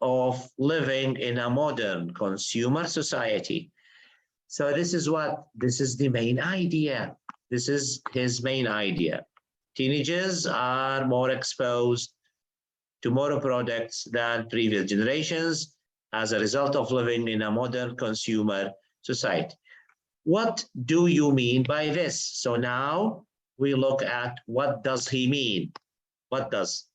of living in a modern consumer society. So this is the main idea. This is his main idea. Teenagers are more exposed to more products than previous generations as a result of living in a modern consumer society. What do you mean by this? So now we look at what does he mean? What does?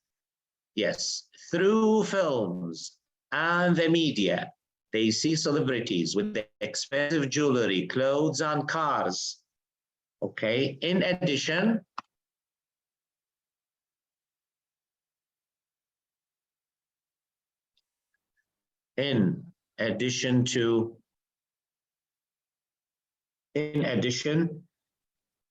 Yes, through films and the media, they see celebrities with expensive jewelry, clothes, and cars. Okay, in addition,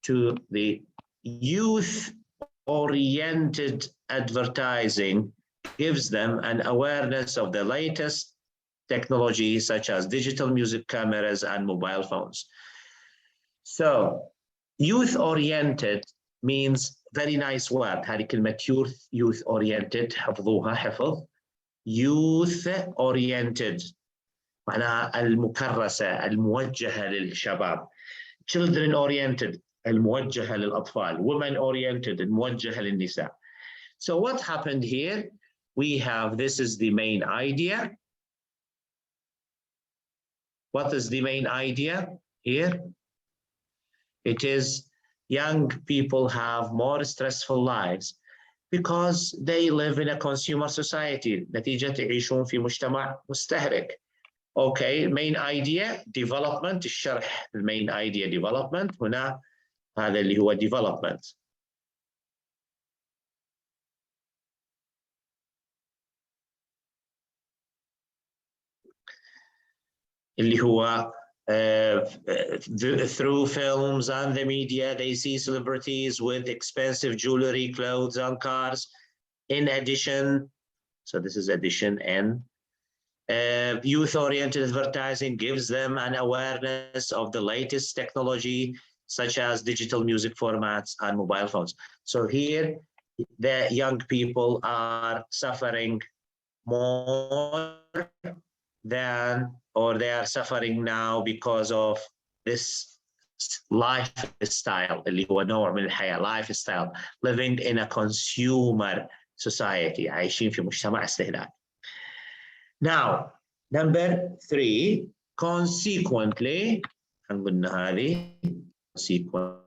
to the youth-oriented advertising gives them an awareness of the latest technology such as digital music cameras and mobile phones. So youth-oriented means very nice word. هذه كلمة youth-oriented حفظوها حفظ. Youth-oriented معناها المكرسة الموجهة للشباب. Children-oriented الموجهة للأطفال. Women-oriented الموجهة للنساء. So what happened here? We have, this is the main idea. What is the main idea here? It is young people have more stressful lives because they live in a consumer society. نتيجة يعيشون في مجتمع مستهلك. Okay, main idea development, الشرح main idea development. هنا هذا اللي هو development. اللي هو through films and the media, they see celebrities with expensive jewelry, clothes, and cars. In addition, so this is addition N. Youth-oriented advertising gives them an awareness of the latest technology, such as digital music formats and mobile phones. So here, the young people are suffering more than, or they are suffering now because of this lifestyle, اللي هو نوع من الحياة, lifestyle, living in a consumer society, عايشين في مجتمع استهلاك. Now, number 3, consequently, هنقول هذه consequently.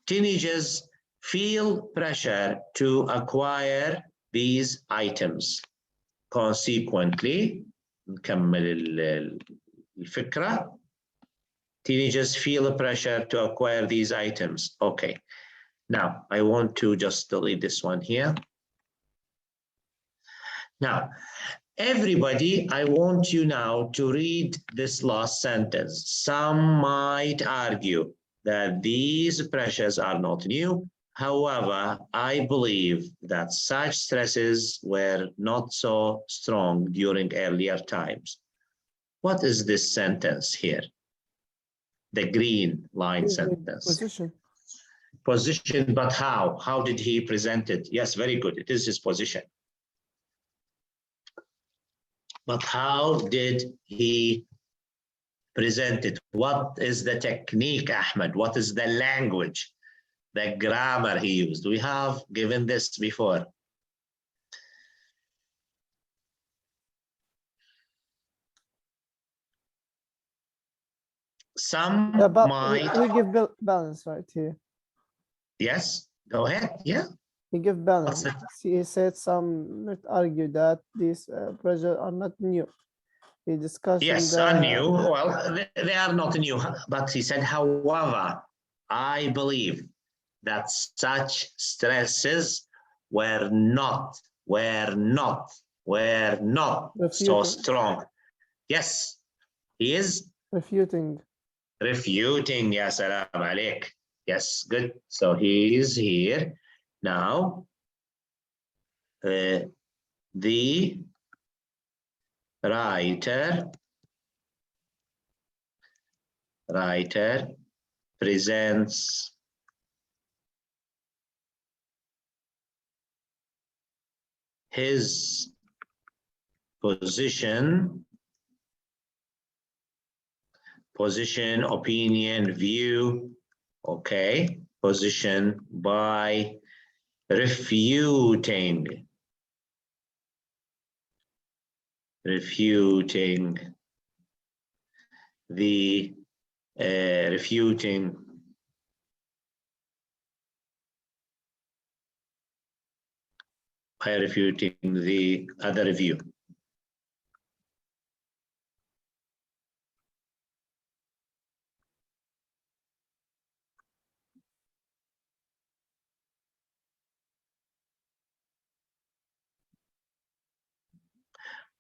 Teenagers feel pressure to acquire these items. Consequently, نكمل الفكرة. Teenagers feel pressure to acquire these items. Okay. Now, I want to just delete this one here. Now, everybody, I want you now to read this last sentence. Some might argue that these pressures are not new. However, I believe that such stresses were not so strong during earlier times. What is this sentence here? The green line sentence. Position. Position, but how? How did he present it? Yes, very good. It is his position. But how did he present it? What is the technique, Ahmed? What is the language, the grammar he used? We have given this before. some Yeah, but might, he give balance right here. yes, go ahead, yeah. He give balance. What's it? He said some might argue that these pressures are not new. He discussing Yes, the are new. Well, they are not new, but he said, however, I believe that such stresses were not so refuting. strong. Yes, he is Refuting. refuting. Ya salam alaik. Yes, good. So he is here now. The writer presents his position, opinion, view, okay, position by refuting the by refuting the other view.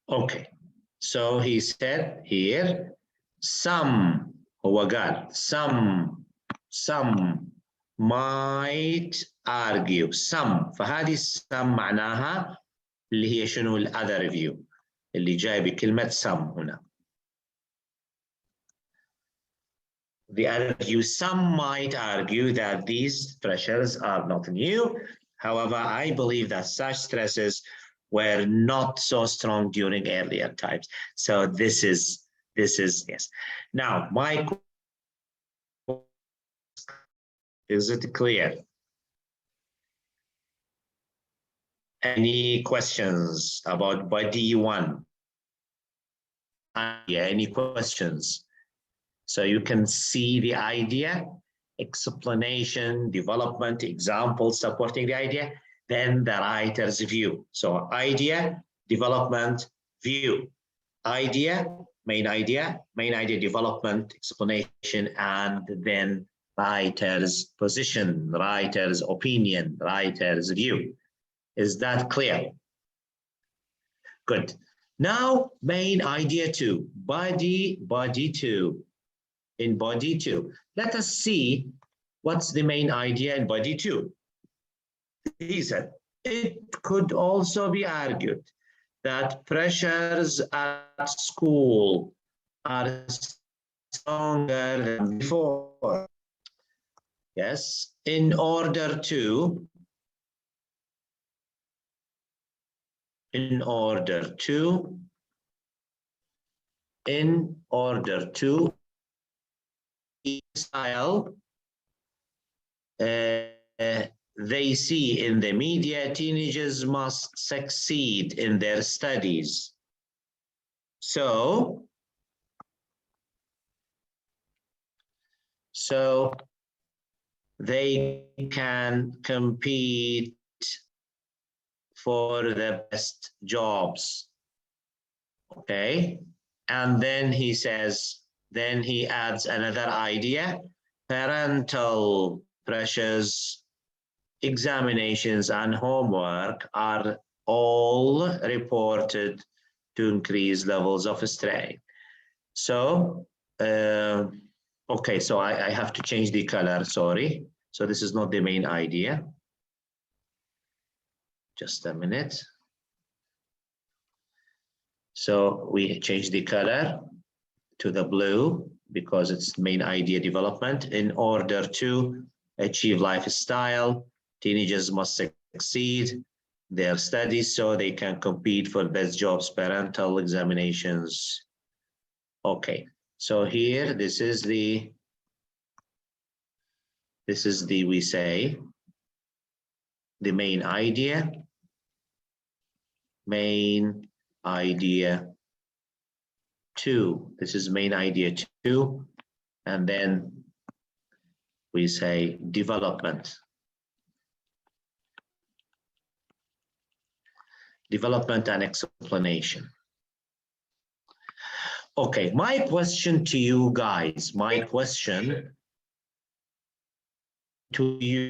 Okay, so he said here, some هو قال some might argue some، فهذه some معناها اللي هي شنو ال other view اللي جاي بكلمة some هنا. The other view, some might argue that these pressures are not new. However, I believe that such stresses were not so strong during earlier times. So this is yes. Now, my, is it clear? Any questions about body one? Yeah, any questions? So you can see the idea, explanation, development, example supporting the idea, then the writer's view. So idea, development, view. Idea, main idea, development, explanation, and then writer's position, writer's opinion, writer's view. Is that clear? Good. Now, main idea two, body two. In body two, let us see what's the main idea in body two. He said, it could also be argued that pressures at school are stronger than before. Yes, in order to style they see in the media, teenagers must succeed in their studies. So they can compete for the best jobs. Okay. And then he says, then he adds another idea, parental pressures, examinations, and homework are all reported to increase levels of strain. So, okay, so I have to change the color, sorry. So this is not the main idea. Just a minute. So we change the color to the blue because it's main idea development. In order to achieve lifestyle, teenagers must succeed their studies so they can compete for best jobs, parental examinations. Okay, so here, this is the, we say, the main idea two. This is main idea two. and then we say development. Development and explanation. Okay, my question to you guys, my question to you,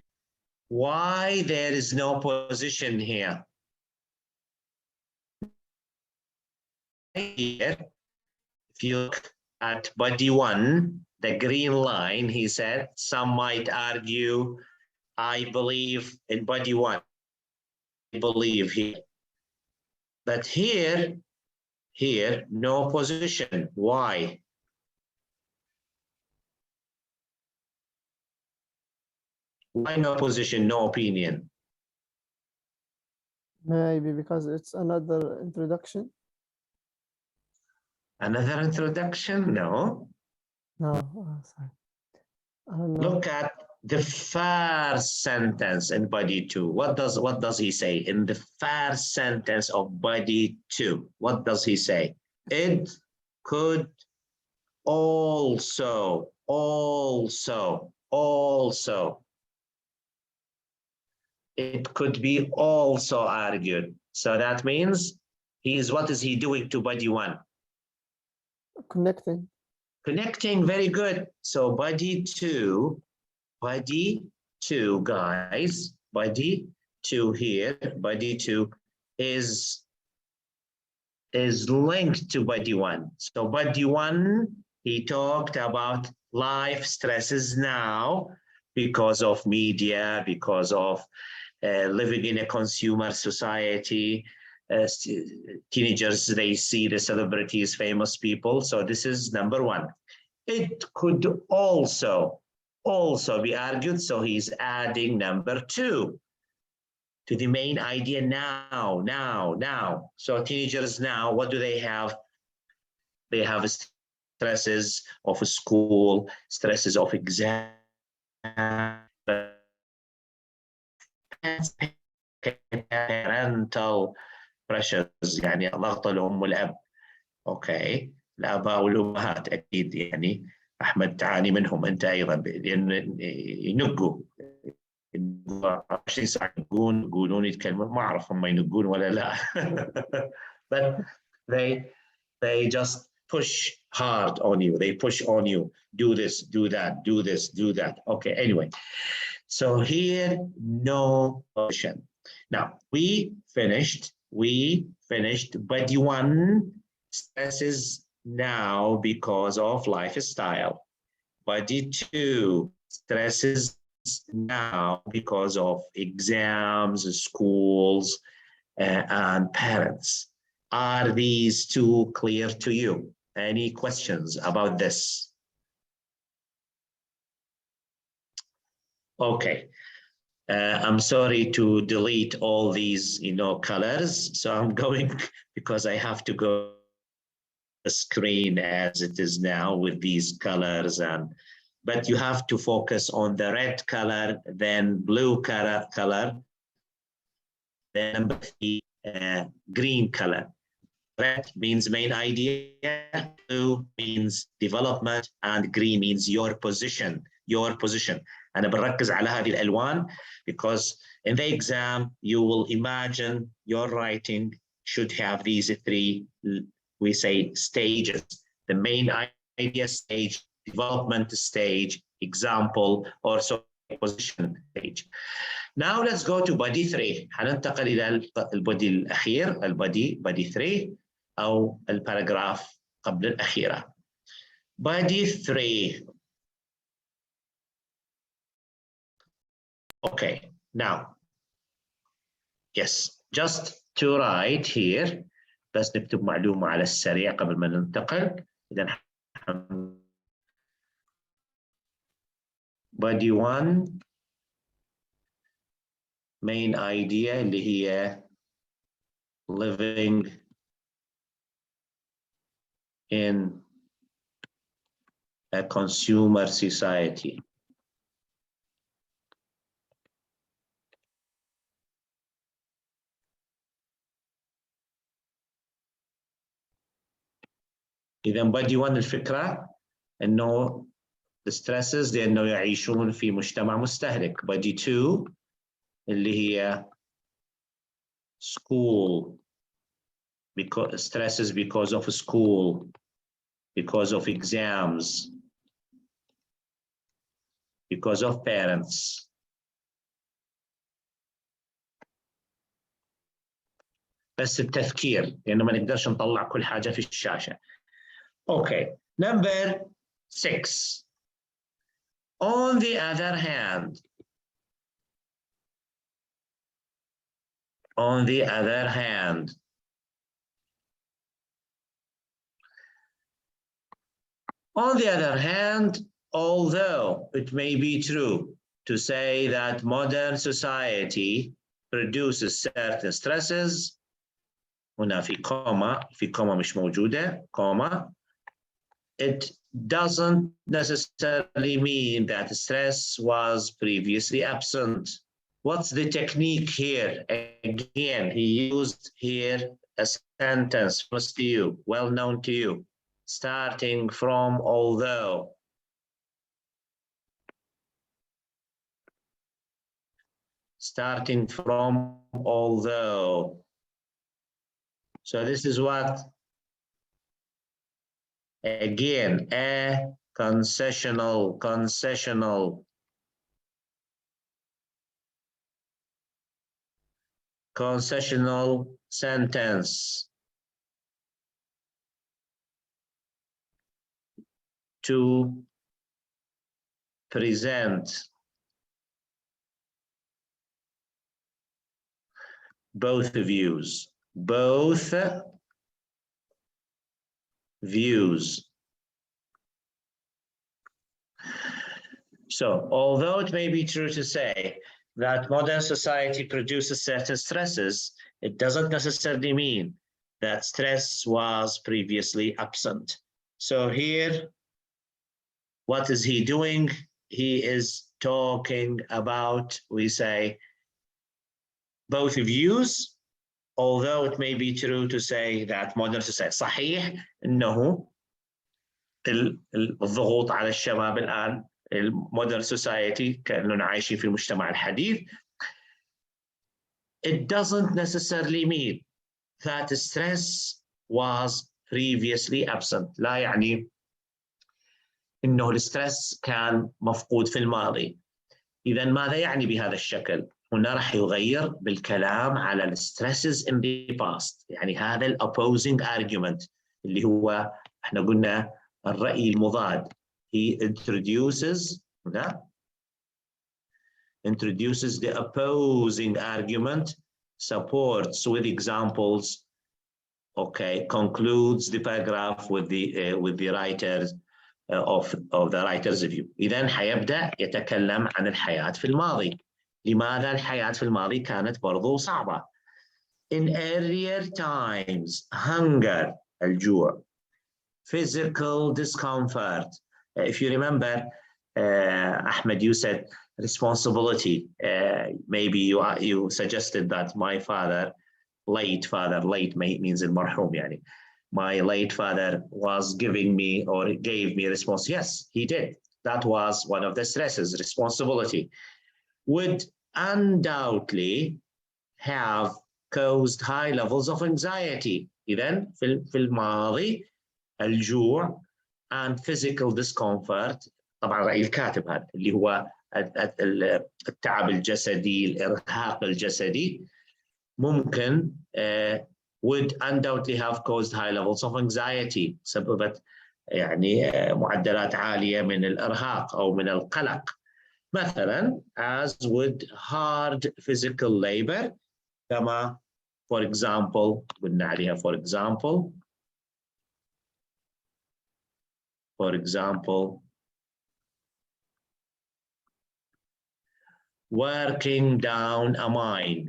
why there is no position here? Here, if you look at body one, the green line, he said, some might argue, I believe in body one. I believe here. But here, no position. Why? Why no position, no opinion? Maybe because it's another introduction. Another introduction? No. No, sorry. I don't know. Look at the first sentence in body two. What does he say in the first sentence of body two? What does he say? It could also. It could be also argued. So that means what is he doing to body one? Connecting. Connecting, very good. So body two, guys, body two here, body two is linked to body one. So body one, he talked about life stresses now because of media, because of living in a consumer society. Teenagers, they see the celebrities, famous people. So this is number one. It could also be argued. So he's adding number two to the main idea now. So teenagers now, what do they have? They have stresses of school, stresses of exam, parental pressures، يعني ضغط الأم والأب. أوكي، الآباء والأمهات أكيد يعني أحمد تعاني منهم أنت أيضا، لأن ينقوا 20 ساعة يقولون يتكلمون، ما أعرف هم ينقون ولا لا. But they just push hard on you. They push on you. Do this, do that, do this, do that. Okay, anyway. So here, no position. Now, we finished body one stresses now because of lifestyle. Body two stresses now because of exams, schools, and parents. Are these two clear to you? Any questions about this? Okay. I'm sorry to delete all these, colors. So I'm going, because I have to go the screen as it is now with these colors, but you have to focus on the red color, then blue color, then number three, green color. Red means main idea, blue means development, and green means your position. أنا بركز على هذه الألوان because in the exam you will imagine your writing should have these three, we say, stages: the main idea stage, development stage, example, or so position stage. Now let's go to body 3. هننتقل إلى البودي الأخير، body 3 أو الباراجراف قبل الأخيرة. Body 3. Okay, now, yes, just to write here، بس نكتب معلومة على السريع قبل ما ننتقل. إذا body 1 main idea اللي هي living in a consumer society. إذا body 1 الفكرة إنه the stresses لأنه يعيشون في مجتمع مستهلك. body 2 اللي هي school, because stresses because of school, because of exams, because of parents. بس التذكير لأنه ما نقدرش نطلع كل حاجة في الشاشة. Okay, number 6. On the other hand, on the other hand, although it may be true to say that modern society produces certain stresses, هنا في كوما مش موجودة كوما, it doesn't necessarily mean that stress was previously absent. What's the technique here? Again, he used here a sentence close to you, well known to you, starting from although. Starting from although. So this is what, again, a concessional sentence to present both views. So, although it may be true to say that modern society produces certain stresses, it doesn't necessarily mean that stress was previously absent. So here, what is he doing? He is talking about, we say, both views, although it may be true to say that modern society, صحيح إنه الضغوط على الشباب الآن modern society كأننا عايشين في المجتمع الحديث, it doesn't necessarily mean that stress was previously absent. لا يعني إنه الستريس كان مفقود في الماضي. إذا ماذا يعني بهذا الشكل؟ هنا راح يغير بالكلام على الستريسز in the past. يعني هذا ال opposing argument اللي هو احنا قلنا الرأي المضاد. He introduces the opposing argument, supports with examples, okay, concludes the paragraph with the writers of the writer's view. إذن حيبدأ يتكلم عن الحياة في الماضي. لماذا الحياة في الماضي كانت برضو صعبة؟ In earlier times, hunger, الجوع, physical discomfort. If you remember, Ahmed, you said responsibility. Maybe you suggested that my father, late means المرحوم يعني. My late father was giving me or gave me response. Yes, he did. That was one of the stresses, responsibility. Would undoubtedly have caused high levels of anxiety. إذن في الماضي الجوع and physical discomfort, طبعا رأي الكاتب هذا اللي هو التعب الجسدي, الإرهاق الجسدي, ممكن would undoubtedly have caused high levels of anxiety, سببت يعني معدلات عالية من الإرهاق أو من القلق. مثلا as would hard physical labor, كما for example قلنا عليها for example working down a mine.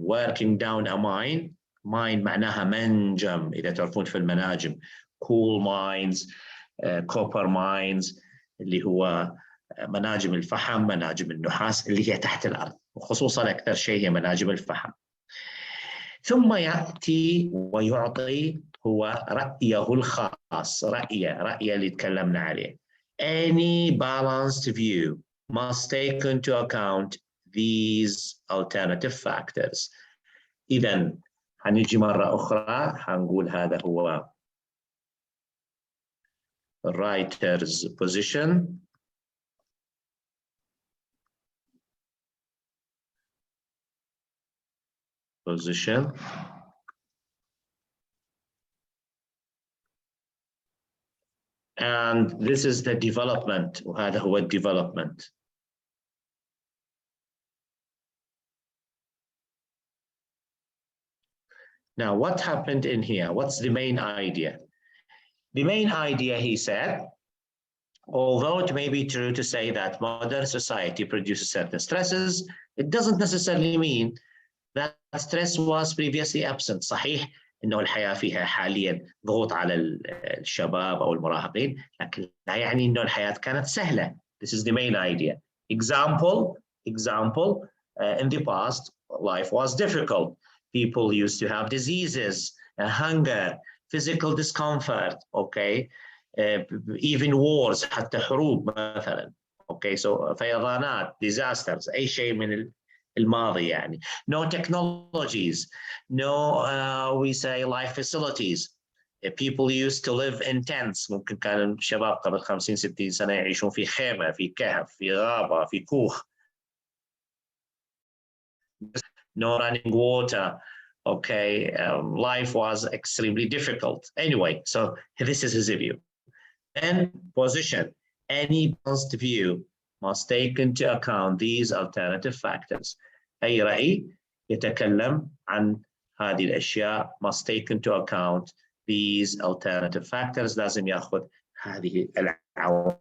mine معناها منجم إذا تعرفون في المناجم, coal mines, copper mines اللي هو مناجم الفحم, مناجم النحاس اللي هي تحت الأرض, وخصوصا أكثر شيء هي مناجم الفحم. ثم يأتي ويعطي هو رأيه الخاص, رأيه اللي تكلمنا عليه. Any balanced view must take into account these alternative factors. إذا هنيجي مرة أخرى هنقول هذا هو writer's position. And this is the development. وهذا هو development. Now, what happened in here? What's the main idea? The main idea, he said, although it may be true to say that modern society produces certain stresses, it doesn't necessarily mean that stress was previously absent. صحيح إنه الحياة فيها حاليا ضغوط على الشباب أو المراهقين، لكن لا يعني إنه الحياة كانت سهلة. This is the main idea. Example, in the past, life was difficult. People used to have diseases, hunger, physical discomfort, okay? Even wars, حتى حروب مثلا. Okay, so فيضانات, disasters, أي شيء من الماضي يعني. No technologies, no we say life facilities. People used to live in tents. ممكن كان الشباب قبل 50-60 سنة يعيشون في خيمة، في كهف، في غابة، في كوخ. No running water. Okay, life was extremely difficult. Anyway, so this is his view. And position, any balanced view must take into account these alternative factors. أي رأي يتكلم عن هذه الأشياء must take into account these alternative factors. لازم يأخذ هذه العوامل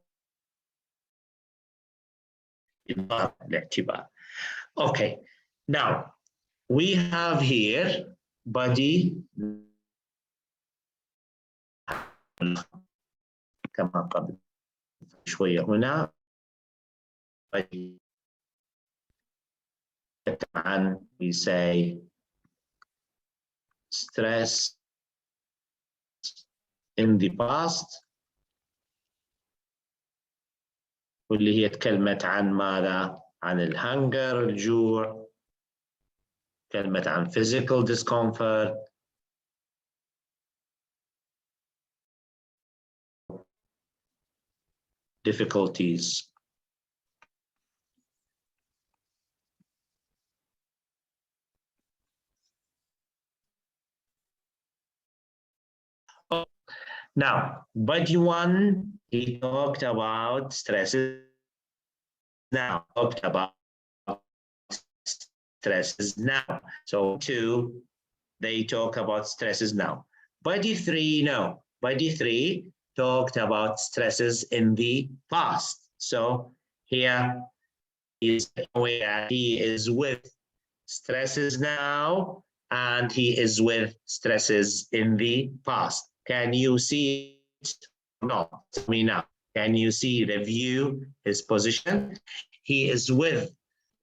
الاعتبار. Okay, now we have here body كما قبل شوية هنا body عن we say stress in the past واللي هي تكلمت عن ماذا؟ عن الهنجر الجوع، تكلمت عن physical discomfort، difficulties. Now, body one, he talked about stresses now, talked about stresses now. So two, they talk about stresses now. Body three, no. Body three talked about stresses in the past. So here is where he is with stresses now and he is with stresses in the past. Can you see it? No, tell me now. Can you see the view, his position? He is with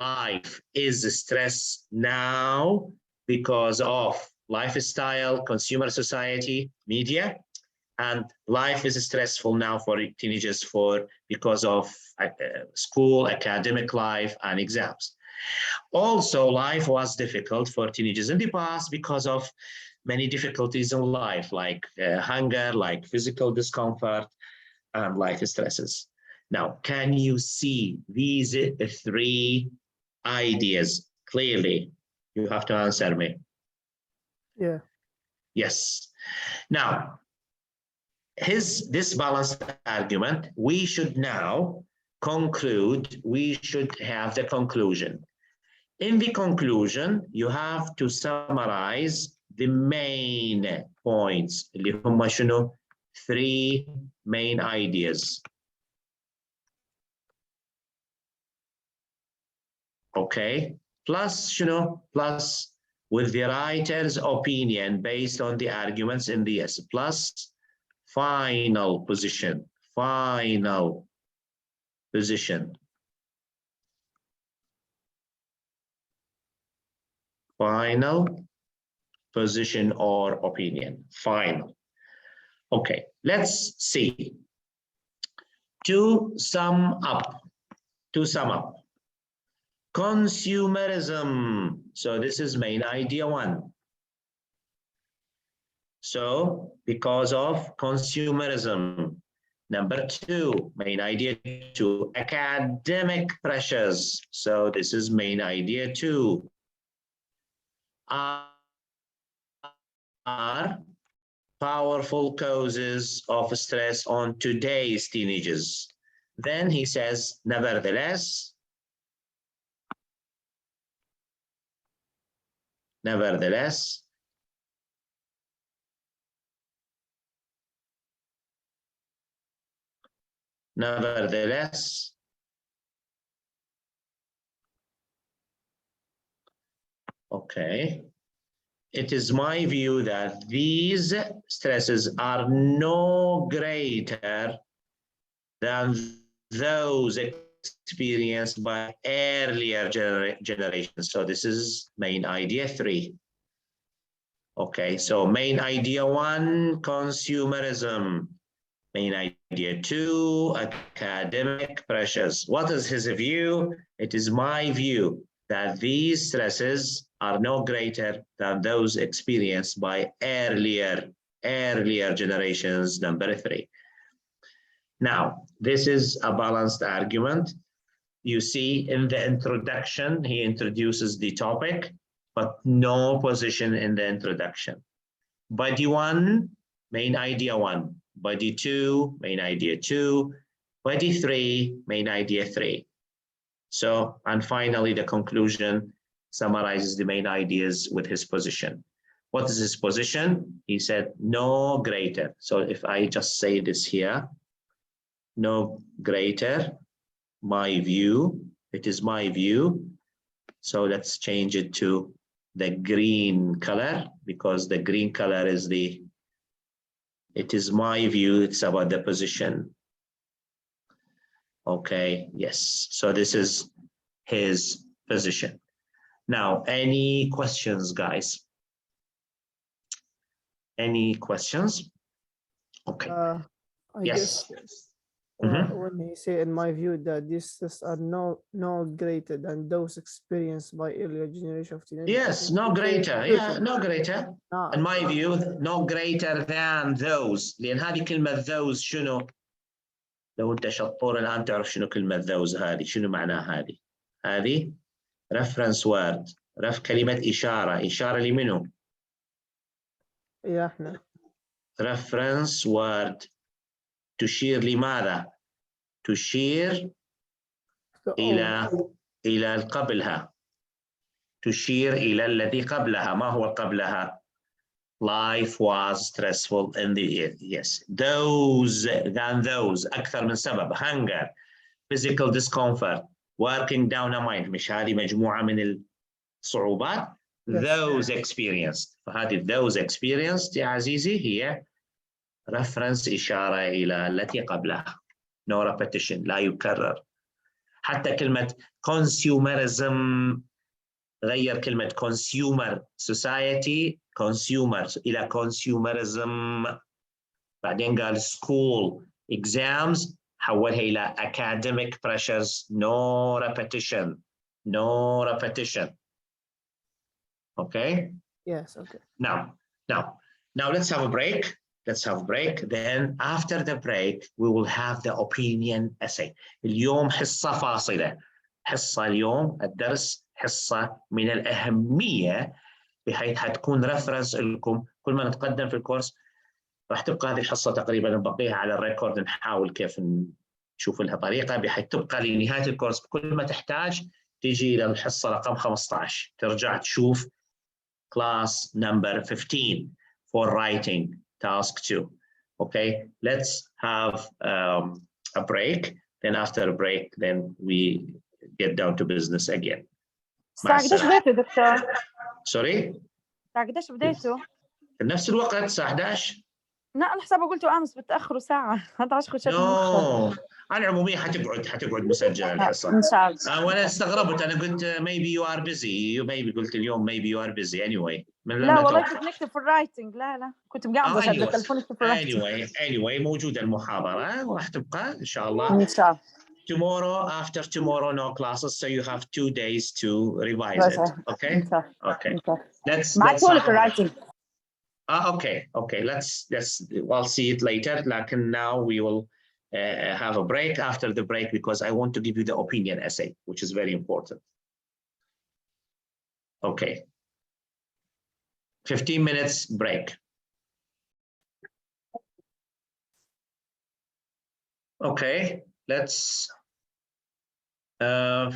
life is stress now because of lifestyle, consumer society, media, and life is stressful now for teenagers because of school, academic life, and exams. Also, life was difficult for teenagers in the past because of many difficulties in life, like hunger, like physical discomfort, and life stresses. Now, can you see these three ideas clearly? You have to answer me. Yeah. Yes. Now, this balanced argument, we should now conclude, we should have the conclusion. In the conclusion, you have to summarize the main points, اللي هم شنو? Three main ideas. Okay, plus شنو? Plus with the writer's opinion based on the arguments in the yes, plus final position, final position. Final position or opinion, final. Okay, let's see. To sum up, consumerism. So this is main idea 1. So because of consumerism. Number 2, main idea 2, academic pressures. So this is main idea 2. Are powerful causes of stress on today's teenagers. Then he says, nevertheless, okay, it is my view that these stresses are no greater than those experienced by earlier generations. So this is main idea 3. Okay, so main idea 1, consumerism. Main idea 2, academic pressures. What is his view? It is my view that these stresses are no greater than those experienced by earlier generations, number 3. Now, this is a balanced argument. You see in the introduction, he introduces the topic, but no position in the introduction. Body 1, main idea 1. Body 2, main idea 2. Body 3, main idea 3. So, and finally, the conclusion summarizes the main ideas with his position. What is his position? He said, no greater. So if I just say this here, no greater, my view, it is my view. So let's change it to the green color, because the green color is it is my view, it's about the position. Okay, yes, so this is his position. Now, any questions, guys? Any questions? Okay. I yes. guess when he say, in my view, that these tests are no greater than those experienced by earlier generation of teenagers. Yes, no greater. Yeah, no greater. In my view, no greater than those. لأن هذه كلمة those شنو؟ لو أنت شطور الآن تعرف شنو كلمة those هذه، شنو معناها هذه؟ هذه reference word، كلمة إشارة لمنو؟ يا إحنا. reference word تشير لماذا؟ تشير إلى قبلها، تشير إلى الذي قبلها. ما هو قبلها؟ Life was stressful in the year. Yes, those أكثر من سبب. Hunger, physical discomfort, working down a mind. مش هذه مجموعة من الصعوبات. Those experienced. فهذه those experienced يا عزيزي هي reference إشارة إلى التي قبلها. No repetition، لا يكرر. حتى كلمة consumerism غير كلمة consumer society consumer إلى consumerism. بعدين قال school exams حولها إلى academic pressures. No repetition. Okay? Yes, okay. Now let's have a break. Then after the break we will have the opinion essay. اليوم حصة فاصلة. حصة اليوم الدرس حصة من الأهمية، بحيث حتكون ريفرنس لكم كل ما نتقدم في الكورس. راح تبقى هذه الحصة تقريبا نبقيها على الريكورد، نحاول كيف نشوف لها طريقة بحيث تبقى لنهاية الكورس. كل ما تحتاج تيجي إلى الحصة رقم 15 ترجع تشوف class number 15 for writing task 2. Okay, let's have a break. Then after a break, then we get down to business again. الساعة قديش بديتوا دكتور؟ سوري؟ الساعة قديش بديتوا؟ في نفس الوقت الساعة 11. لا أنا حسابي قلتوا أمس بتأخروا ساعة. 11 خشيت No, على العموم حتقعد مسجله الحصه. ان شاء الله. وانا استغربت، انا قلت maybe you are busy، maybe قلت اليوم maybe you are busy anyway. من لا لما والله توقف. كنت نكتب في الرايتنج. لا كنت مقعده شاده التليفون في الرايتنج. anyway موجوده المحاضره وراح تبقى ان شاء الله. ان شاء الله. Tomorrow, after tomorrow, no classes, so you have 2 days to revise it. Okay. ان شاء الله. Okay. ان شاء الله. Let's بعتهولك في الرايتنج. okay. We'll see it later. Like now we will have a break after the break because I want to give you the opinion essay, which is very important. Okay. 15 minutes break. Okay, let's come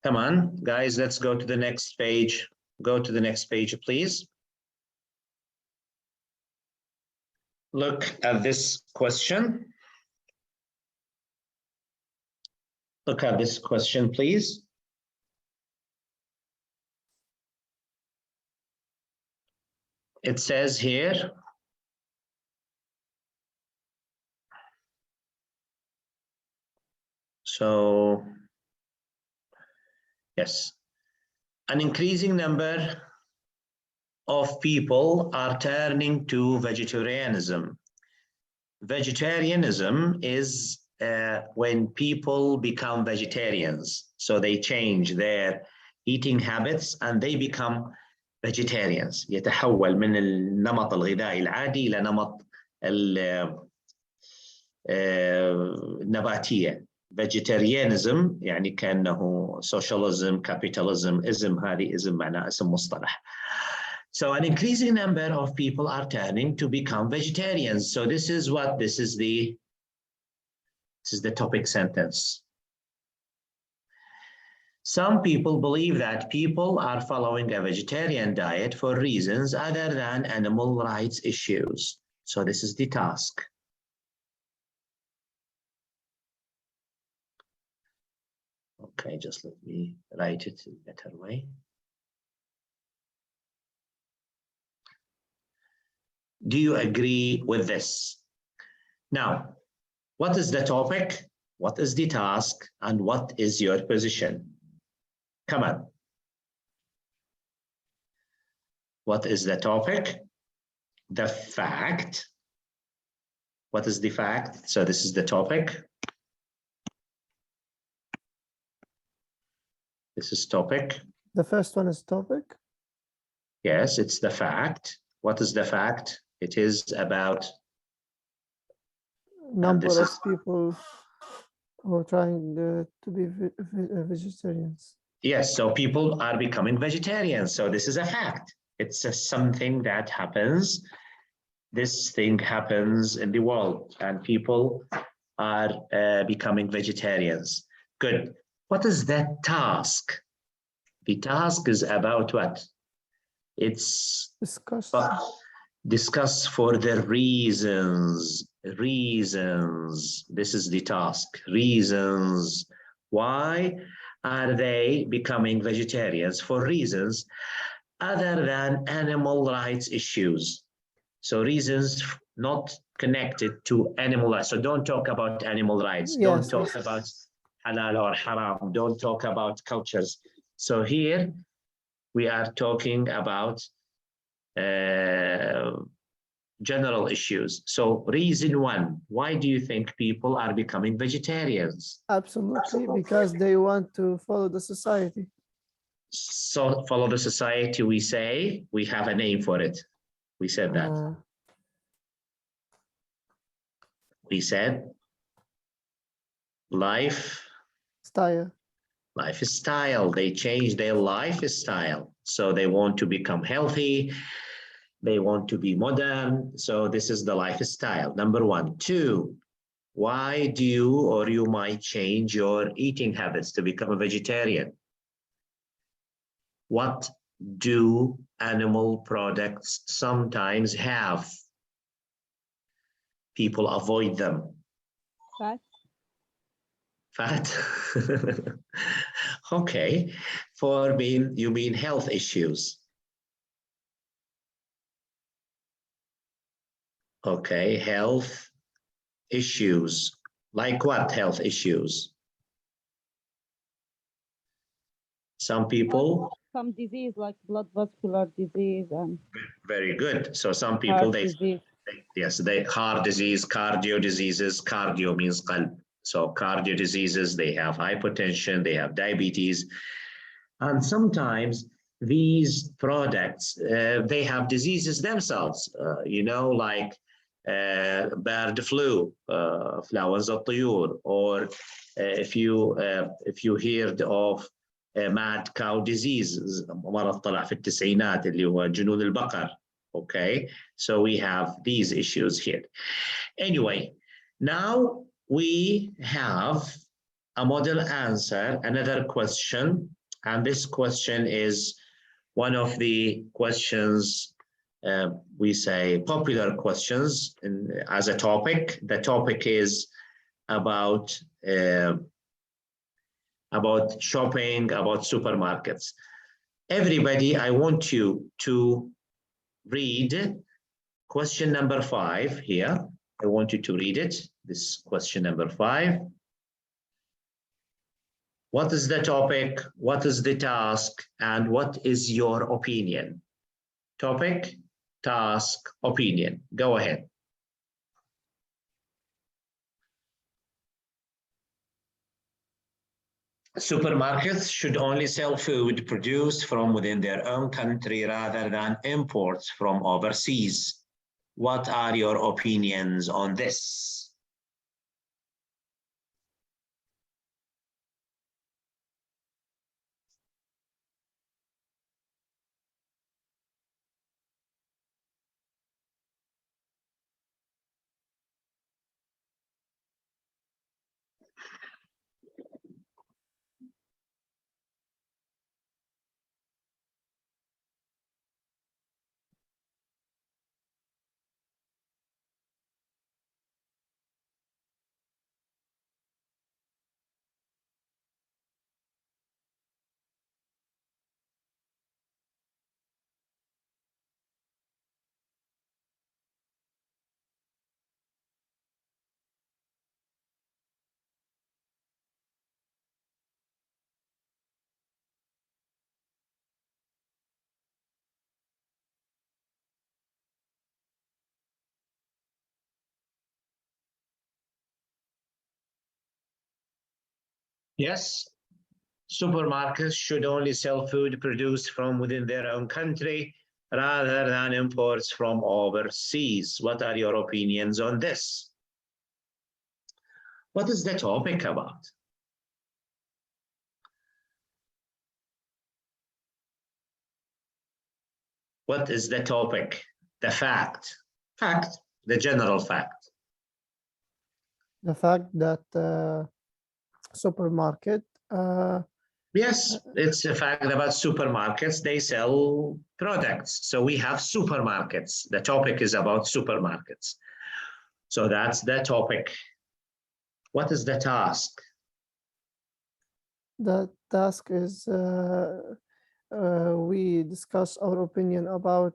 on, guys, let's go to the next page. Go to the next page, please. Look at this question. Look at this question, please. It says here, so yes, an increasing number of people are turning to vegetarianism. Vegetarianism is when people become vegetarians. So they change their eating habits and they become vegetarians. يتحول من النمط الغذائي العادي إلى نمط النباتية. Vegetarianism يعني كأنه socialism, capitalism, ism. هذه ism معناه اسم مصطلح. So an increasing number of people are turning to become vegetarians. So this is the topic sentence. Some people believe that people are following a vegetarian diet for reasons other than animal rights issues. So this is the task. Okay, just let me write it in a better way. Do you agree with this? Now, what is the topic? What is the task? And what is your position? Come on. What is the topic? The fact. What is the fact? So this is the topic. This is topic. The first one is topic. Yes, it's the fact. What is the fact? It is about Number of people who are trying to be vegetarians. Yes, so people are becoming vegetarians. So this is a fact. It's something that happens. This thing happens in the world and people are becoming vegetarians. Good. What is that task? The task is about what? It's discuss for the reasons. Reasons. This is the task. Reasons. Why are they becoming vegetarians? For reasons other than animal rights issues. So reasons not connected to animal rights. So don't talk about animal rights. Yes, don't talk about halal or haram. Don't talk about cultures. So here we are talking about general issues. So reason one, why do you think people are becoming vegetarians? Absolutely, because they want to follow the society. So follow the society, we say, we have a name for it. We said that. We said lifestyle. They change their lifestyle. So they want to become healthy. They want to be modern. So this is the lifestyle. Number one. Two, why do you or you might change your eating habits to become a vegetarian? What do animal products sometimes have? People avoid them. Fat? Okay. You mean health issues. Okay, health issues. Like what health issues? Some people, Some disease like blood vascular disease and very good. So some people, heart disease. they heart disease, cardio diseases. Cardio means qalb. So cardio diseases, they have hypertension, they have diabetes. And sometimes these products, they have diseases themselves, like bird flu, flowers of tuyur, or if you heard of mad cow disease, مرض طلع في التسعينات اللي هو جنون البقر. Okay, so we have these issues here. Anyway, now we have a model answer, another question, and this question is one of the questions we say popular questions as a topic. The topic is about shopping, about supermarkets. Everybody, I want you to read question number 5 here. I want you to read it. This question number 5. What is the topic? What is the task? And what is your opinion? Topic, task, opinion. Go ahead. Supermarkets should only sell food produced from within their own country rather than imports from overseas. What are your opinions on this? Yes, supermarkets should only sell food produced from within their own country rather than imports from overseas. What are your opinions on this? What is the topic about? What is the topic? The fact, the general fact. The fact that supermarket. Yes, it's a fact about supermarkets. They sell products. So we have supermarkets. The topic is about supermarkets. So that's the topic. What is the task? The task is we discuss our opinion about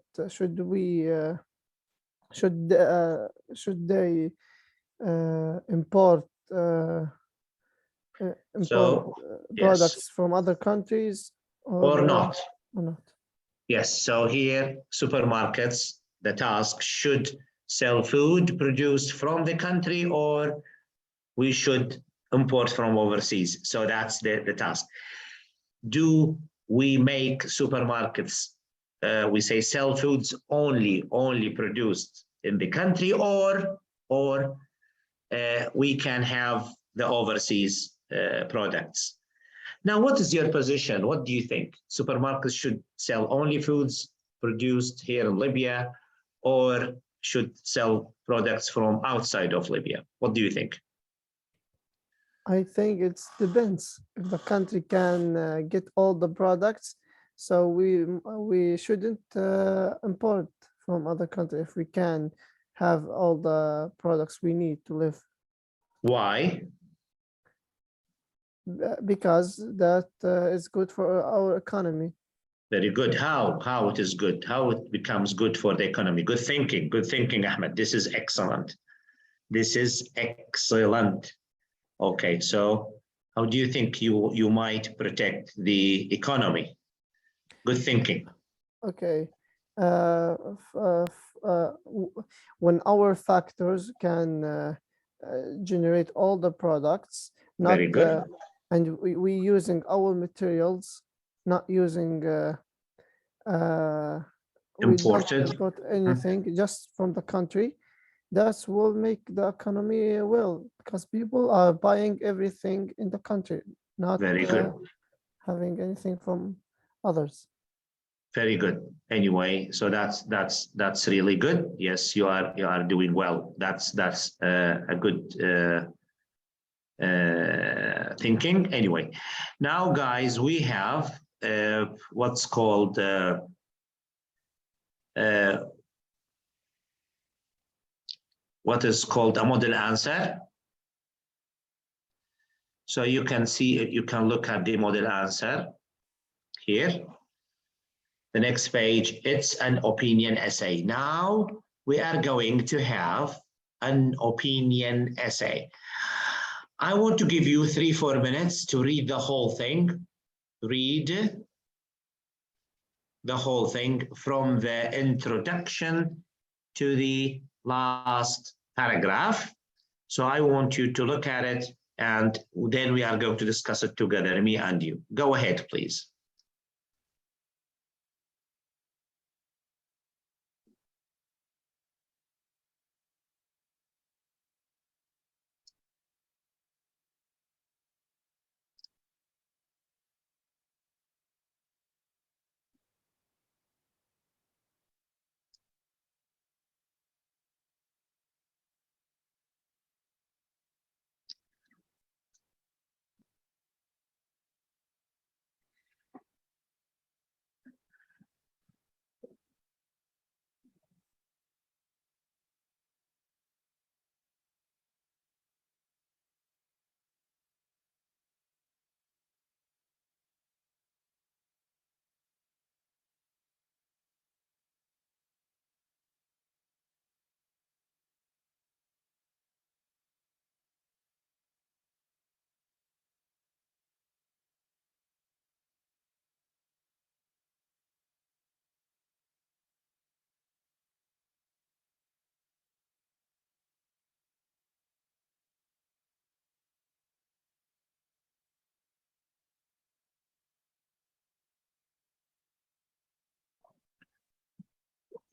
should they import products from other countries or not? Or not. Yes, so here supermarkets, the task should sell food produced from the country or we should import from overseas. So that's the task. Do we make supermarkets, we say sell foods only produced in the country or we can have the overseas products? Now, what is your position? What do you think? Supermarkets should sell only foods produced here in Libya or should sell products from outside of Libya? What do you think? I think it depends. If the country can get all the products, so we shouldn't import from other countries if we can have all the products we need to live. Why? Because that is good for our economy. Very good. How it is good? How it becomes good for the economy? Good thinking, Ahmed. This is excellent. This is excellent. Okay, so how do you think you might protect the economy? Good thinking. Okay. When our factors can generate all the products, not Very good. and we using our materials, not using we don't Imported. import anything just from the country. That will make the economy well, because people are buying everything in the country, not Very good. having anything from others. Very good. Anyway, so that's really good. Yes, you are doing well. That's a good thinking. Anyway, now guys, we have what's called what is called a model answer. So you can see, you can look at the model answer here. The next page, it's an opinion essay. Now we are going to have an opinion essay. I want to give you 3-4 minutes to read the whole thing. Read the whole thing from the introduction to the last paragraph. So I want you to look at it, and then we are going to discuss it together, me and you. Go ahead, please.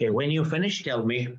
Okay, when you finish, tell me.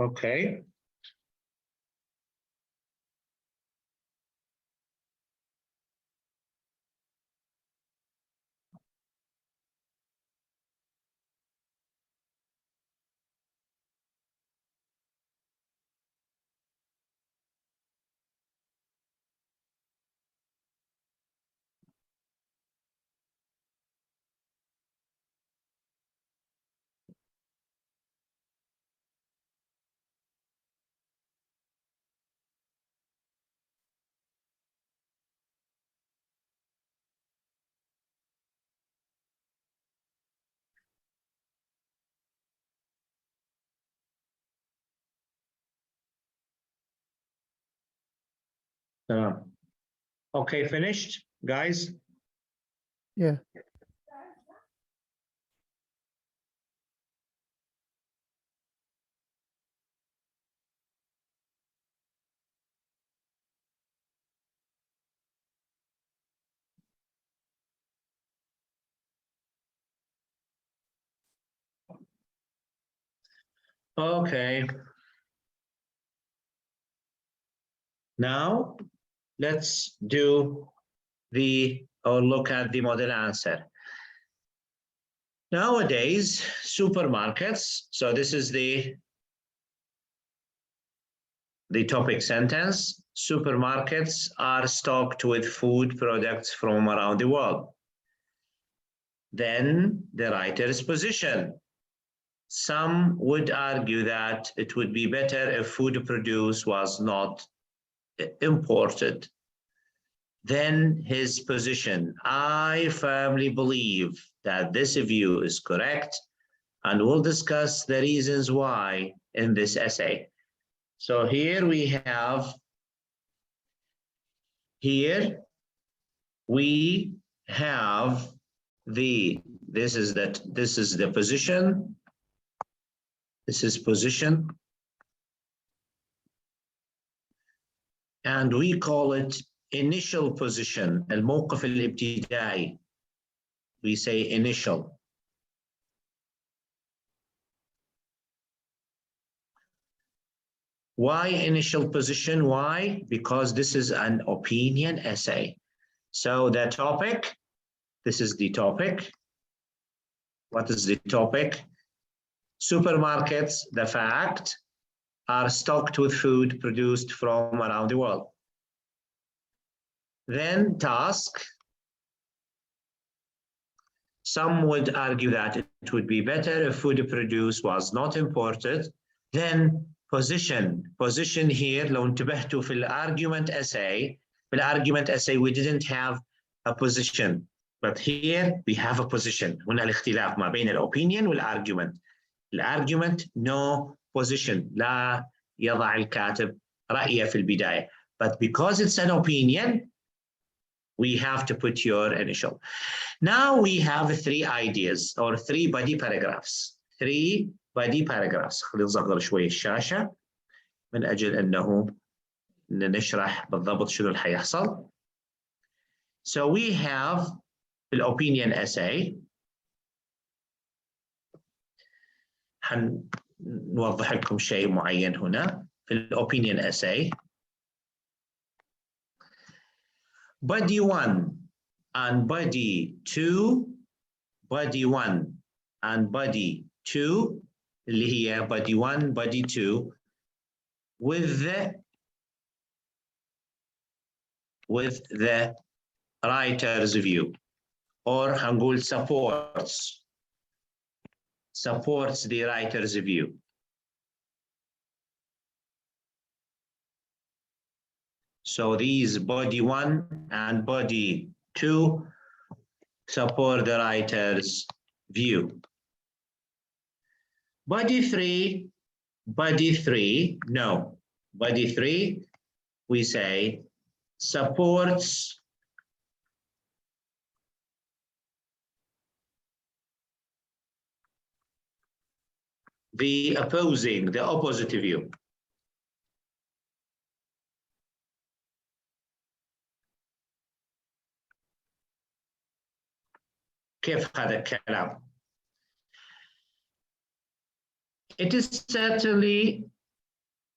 Okay. Okay, finished, guys? Yeah. Okay. Now, let's do or look at the model answer. Nowadays, supermarkets, so this is the topic sentence, supermarkets are stocked with food products from around the world. Then the writer's position. Some would argue that it would be better if food produced was not imported. Then his position. I firmly believe that this view is correct, and we'll discuss the reasons why in this essay. So here we have this is the position. This is position. And we call it initial position, الموقف الابتدائي. We say initial. Why initial position? Why? Because this is an opinion essay. So the topic, this is the topic. What is the topic? Supermarkets, the fact, are stocked with food produced from around the world. Then task. Some would argue that it would be better if food produced was not imported. Then position. Position here, لو انتبهتوا في argument essay, في argument essay we didn't have a position. But here we have a position. هنا الاختلاف ما بين الopinion والargument. الargument no position. لا يضع الكاتب رأيه في البداية. But because it's an opinion, we have to put your initial. Now we have 3 ideas or 3 body paragraphs. 3 body paragraphs. خلينا نصغر شوي الشاشة من أجل أنه نشرح بالضبط شنو اللي حيحصل. So we have the opinion essay. حنوضح لكم شيء معين هنا في opinion essay. Body 1 and body 2, body 1 and body 2, اللي هي body 1, body 2, with the writer's view, or هنقول supports the writer's view. So these body 1 and body 2 support the writer's view. Body 3, no. Body 3, we say, supports the opposite view. كيف هذا الكلام؟ It is certainly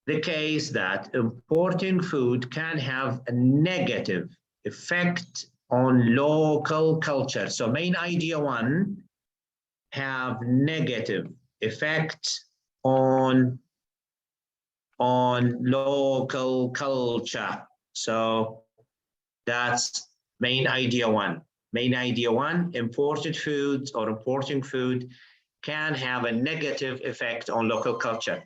the case that importing food can have a negative effect on local culture. So main idea 1 have negative effect on local culture. So that's main idea 1. Main idea 1, imported foods or importing food can have a negative effect on local culture.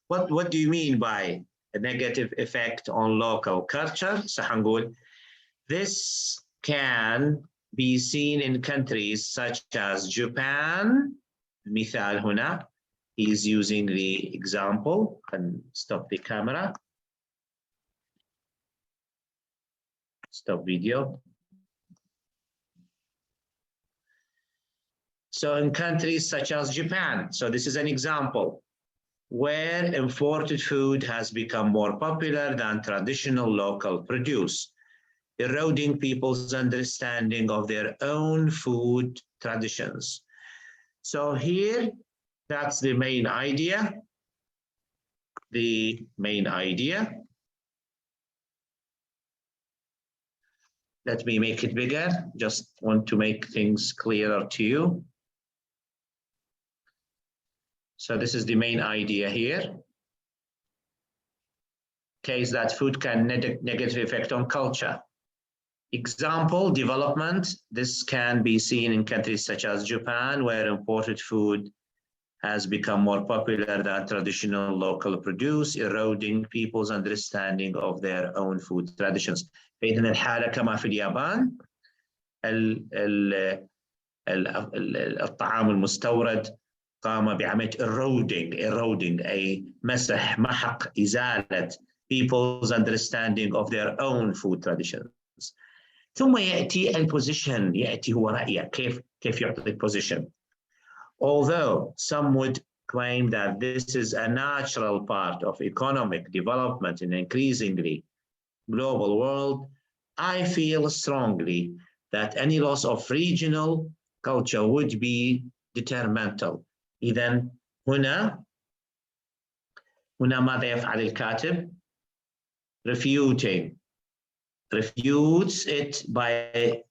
What do you mean by a negative effect on local culture? سحنقول, this can be seen in countries such as Japan. مثال هنا, he's using the example, and stop the camera. Stop video. So in countries such as Japan, so this is an example where imported food has become more popular than traditional local produce, eroding people's understanding of their own food traditions. So here, that's the main idea. The main idea. Let me make it bigger. Just want to make things clearer to you. So this is the main idea here. Case that food can negative effect on culture. Example, development. This can be seen in countries such as Japan, where imported food has become more popular than traditional local produce, eroding people's understanding of their own food traditions. فإذن الحالة كما في اليابان الطعام المستورد قام بعملية eroding أي مسح محق إزالة people's understanding of their own food traditions. ثم يأتي البوزيشن، يأتي هو رأيه كيف يعطي البوزيشن. Although some would claim that this is a natural part of economic development in an increasingly global world, I feel strongly that any loss of regional culture would be detrimental. إذن هنا ماذا يفعل الكاتب؟ refutes it by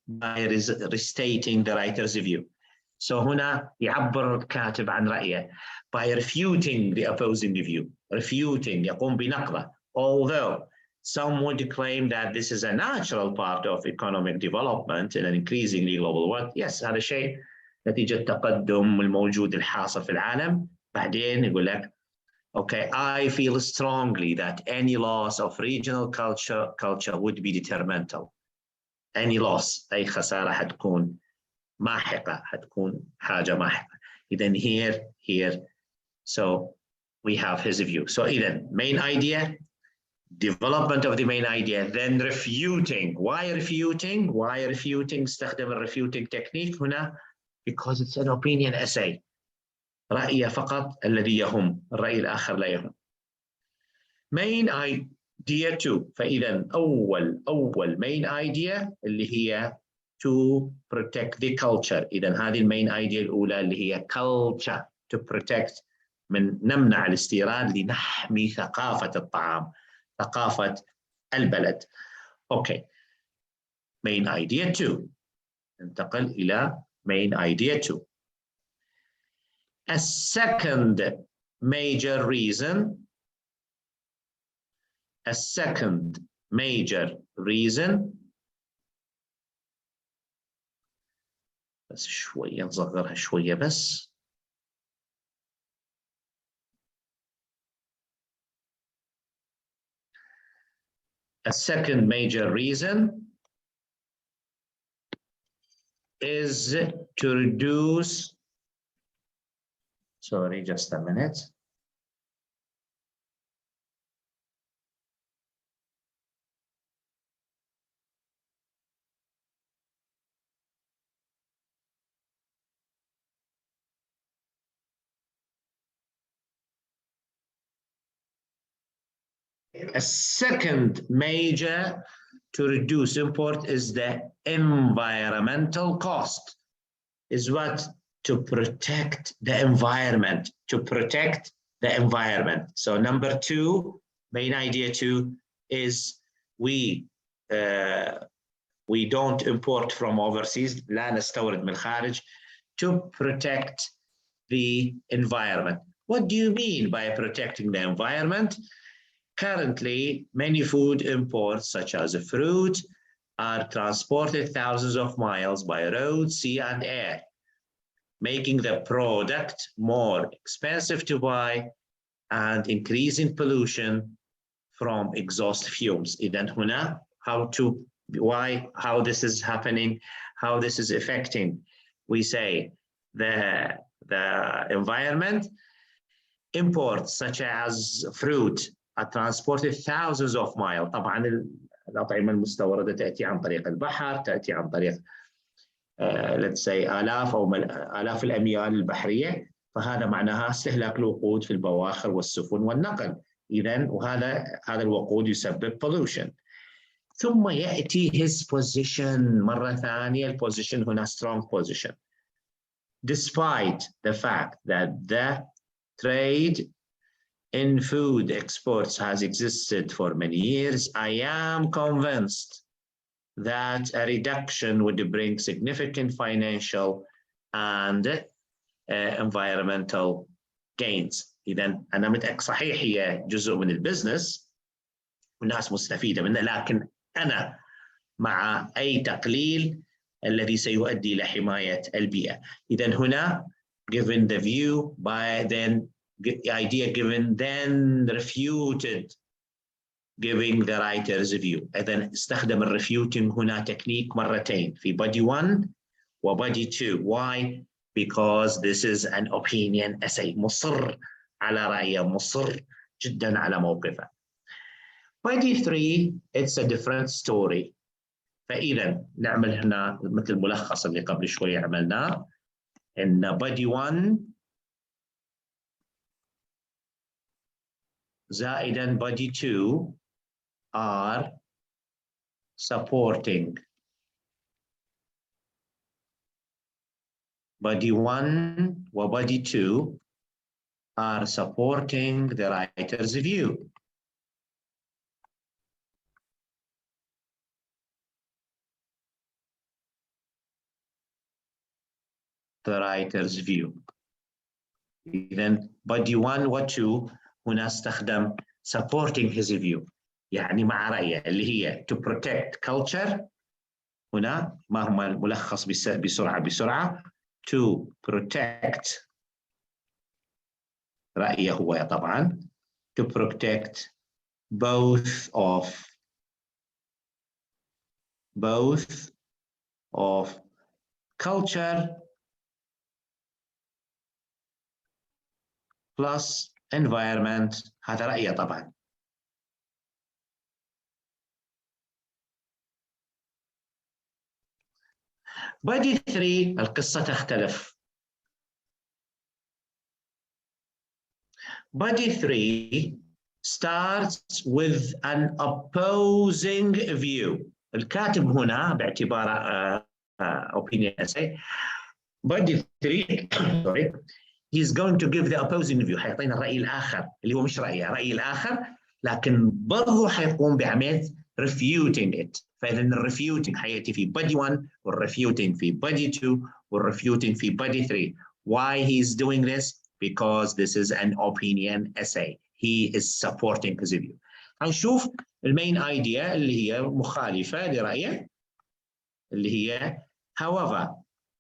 restating the writer's view. So هنا يعبر الكاتب عن رأيه by refuting the opposing view. Refuting يقوم بنقضه. Although some would claim that this is a natural part of economic development in an increasingly global world. Yes, هذا شيء نتيجة التقدم الموجود الحاصل في العالم. بعدين يقول لك okay, I feel strongly that any loss of regional culture would be detrimental. Any loss, أي خسارة حتكون ماحقة، حتكون حاجة ماحقة. Then here, so we have his view. So then, main idea, development of the main idea, then refuting. Why refuting? استخدم refuting technique هنا because it's an opinion essay. رأيه فقط الذي يهم، الرأي الآخر لا يهم. Main idea 2. فإذا أول main idea اللي هي to protect the culture. إذا هذه المين idea الأولى اللي هي culture, to protect من نمنع الاستيراد لنحمي ثقافة الطعام، ثقافة البلد. Okay. Main idea 2. ننتقل إلى main idea 2. A second major reason بس شوية نصغرها شوية بس. A second major reason is to reduce, sorry, just a minute. A second major to reduce import is the environmental cost, is what? To protect the environment, So number 2, main idea 2 is we don't import from overseas, لا نستورد من الخارج, to protect the environment. What do you mean by protecting the environment? Currently, many food imports, such as fruit, are transported thousands of miles by road, sea, and air, making the product more expensive to buy and increasing pollution from exhaust fumes. إذن هنا how this is happening, how this is affecting, we say the environment. Imports such as fruit are transported thousands of miles. طبعا الأطعمة المستوردة تأتي عن طريق البحر، تأتي عن طريق let's say آلاف أو آلاف الأميال البحرية، فهذا معناها استهلاك الوقود في البواخر والسفن والنقل. إذن وهذا الوقود يسبب pollution. ثم يأتي his position مرة ثانية. البوزيشن هنا strong position. Despite the fact that the trade in food exports has existed for many years, I am convinced that a reduction would bring significant financial and environmental gains. إذا أنا متأكد صحيح هي جزء من البزنس والناس مستفيدة منه، لكن أنا مع أي تقليل الذي سيؤدي إلى حماية البيئة. إذا هنا given the view by then the idea given then refuted giving the writer's view. إذا استخدم الريفيوتنج هنا تكنيك مرتين في body 1 و body 2. Why? Because this is an opinion essay. مصر على رأيه، مصر جدا على موقفه. body 3 it's a different story. فإذا نعمل هنا مثل الملخص اللي قبل شوي عملناه، إن body 1 زائدا body 2 are supporting body 1 و body 2 are supporting the writer's view. The writer's view. إذن body 1 و 2 هنا استخدم supporting his view، يعني مع رأيه اللي هي to protect culture. هنا ما هو الملخص بسرعة to protect رأيه هو طبعا to protect both of culture plus environment. هذا رأيه طبعا. body 3 القصة تختلف. body 3 starts with an opposing view. الكاتب هنا باعتباره opinion essay body 3 sorry he's going to give the opposing view. حيعطينا الرأي الآخر اللي هو مش رأيه، رأي الآخر، لكن برضو حيقوم بعملية refuting it. فإذا الريفيوتنج حيأتي في body 1 والريفيوتنج في body 2 والريفيوتنج في body 3. Why he's doing this? Because this is an opinion essay. He is supporting his view. هنشوف المين idea اللي هي مخالفة لرأيه اللي هي however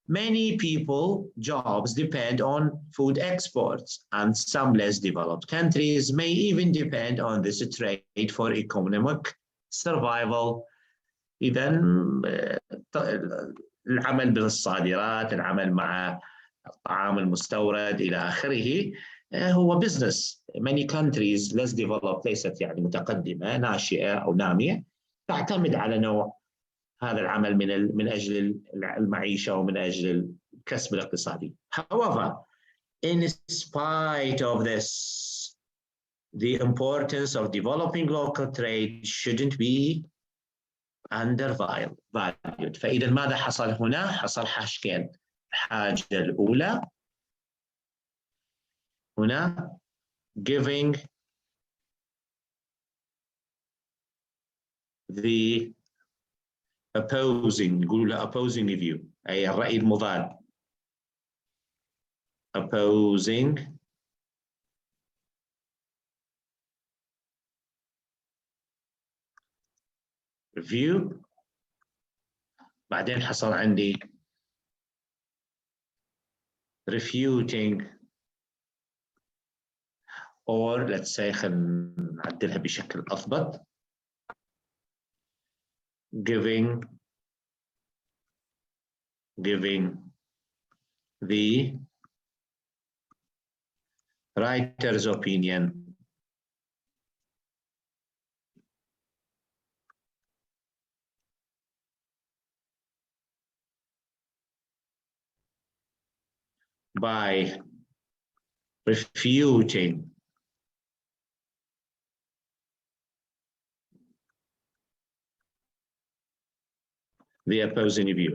many people jobs depend on food exports and some less developed countries may even depend on this trade for economic survival. إذا العمل بالصادرات، العمل مع الطعام المستورد إلى آخره هو business. Many countries less developed ليست يعني متقدمة ناشئة أو نامية تعتمد على نوع هذا العمل من أجل المعيشة ومن أجل الكسب الاقتصادي. However, in spite of this, the importance of developing local trade shouldn't be undervalued. فإذا ماذا حصل هنا؟ حصل حاجتين. الحاجة الأولى هنا giving the opposing نقول له opposing view أي الرأي المضاد opposing view. بعدين حصل عندي refuting or let's say خلينا نعدلها بشكل أضبط giving the writer's opinion by refuting the opposing view.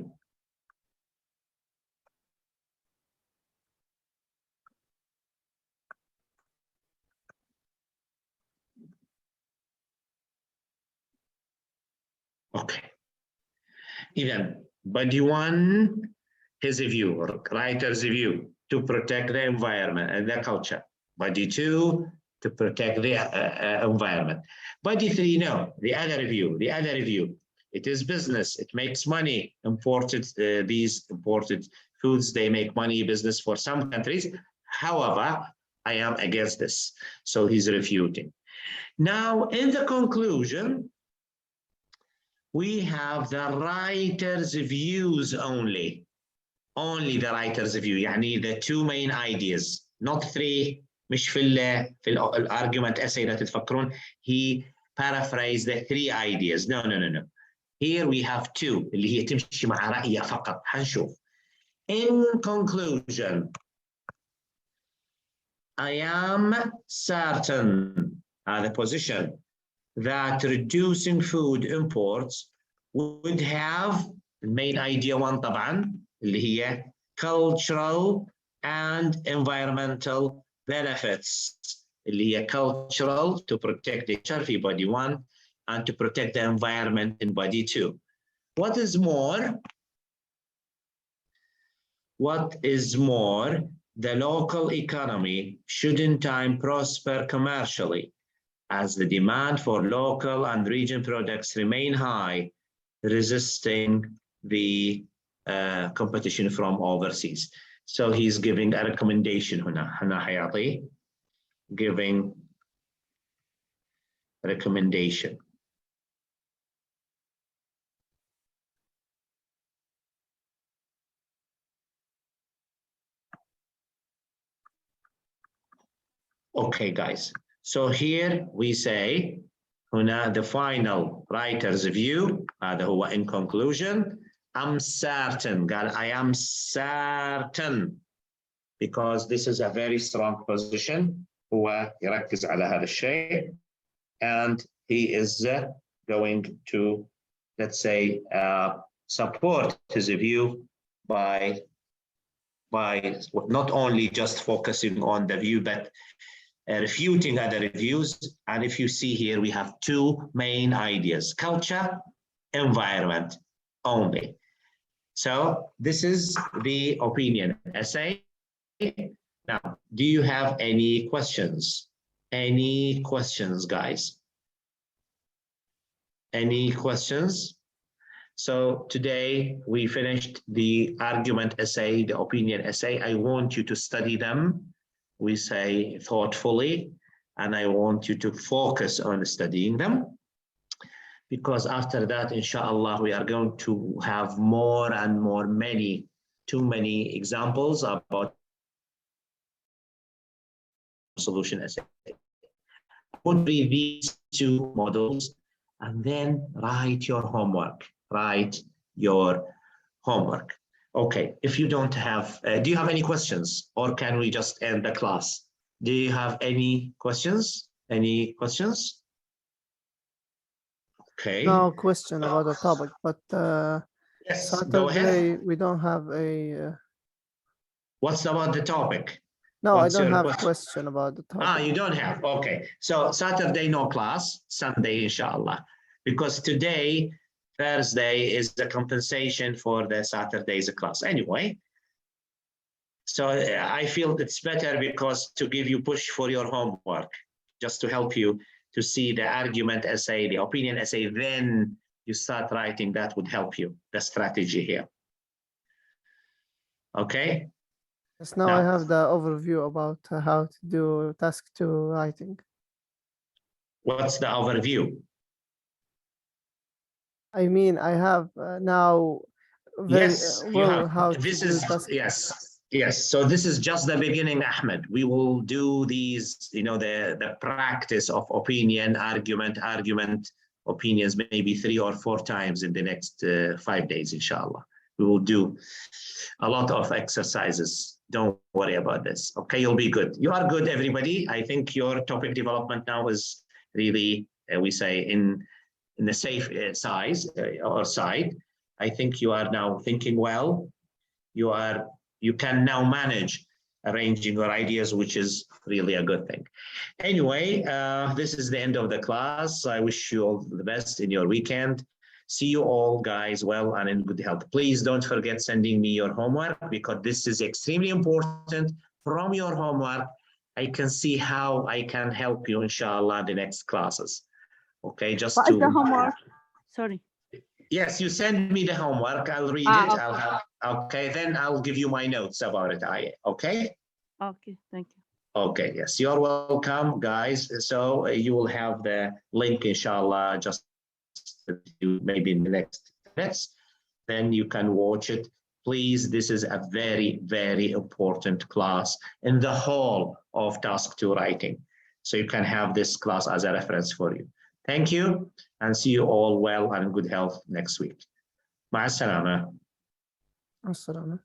Okay. Even body one, his view, or writer's view, to protect the environment and the culture. Body two, to protect the environment. Body three, no, the other view, the other view. It is business, it makes money. These imported foods, they make money, business for some countries. However, I am against this. So he's refuting. Now, in the conclusion, we have the writer's views only the writer's view, يعني the two main ideas, not three. مش في الargument essay that تفكرون he paraphrased the three ideas. No. Here we have two اللي هي تمشي مع رأيه فقط. حنشوف. In conclusion, I am certain the position that reducing food imports would have main idea one طبعا اللي هي cultural and environmental benefits اللي هي cultural to protect nature في body one and to protect the environment in body two. What is more, the local economy should in time prosper commercially as the demand for local and region products remain high, resisting the competition from overseas. So he's giving a recommendation هنا حيعطي giving recommendation. Okay, guys. So here we say هنا the final writer's view هذا هو in conclusion. I'm certain, قال I am certain, because this is a very strong position. هو يركز على هذا الشيء, and he is going to, let's say, support his view by not only just focusing on the view, but refuting other views. And if you see here, we have two main ideas: culture, environment only. So this is the opinion essay. Now, do you have any questions? Any questions, guys? Any questions? So today we finished the argument essay, the opinion essay. I want you to study them, we say thoughtfully, and I want you to focus on studying them, because after that, inshallah, we are going to have more and more, too many examples about solution essay. Put these two models and then write your homework. Okay, if you don't have, do you have any questions, or can we just end the class? Do you have any questions? Any questions? Okay. No question about the topic, but yes, Saturday we don't have a. What's about the topic? No, What's I don't have question? a question about the topic. You don't have, okay. So Saturday, no class, Sunday, inshallah. Because today, Thursday, is the compensation for the Saturday's class. Anyway, so I feel it's better because to give you push for your homework, just to help you to see the argument essay, the opinion essay, then you start writing. That would help you, the strategy here. Okay? Yes, now I have the overview about how to do task 2 writing. What's the overview? I mean, I have now very yes, well how to this do is task. Yes. So this is just the beginning, Ahmed. We will do these, the practice of opinion, argument, opinions, maybe 3 or 4 times in the next 5 days, inshallah. We will do a lot of exercises Don't worry about this. Okay, you'll be good. You are good, everybody. I think your topic development now is really, we say, in the safe side. I think you are now thinking well. You can now manage arranging your ideas, which is really a good thing. Anyway, this is the end of the class. I wish you all the best in your weekend. See you all, guys, well and in good health. Please don't forget sending me your homework, because this is extremely important. From your homework, I can see how I can help you, inshallah, the next classes. Okay, just What to... is the homework? Sorry. Yes, you send me the homework. I'll read it. Okay. I'll have... Okay, then I'll give you my notes about it. Okay? Okay, thank you. Okay, yes, you're welcome, guys. So you will have the link, inshallah, just maybe in the next minutes. Then you can watch it. Please, this is a very, very important class in the whole of task 2 writing. So you can have this class as a reference for you. Thank you, and see you all well and in good health next week. مع السلامة. السلامة.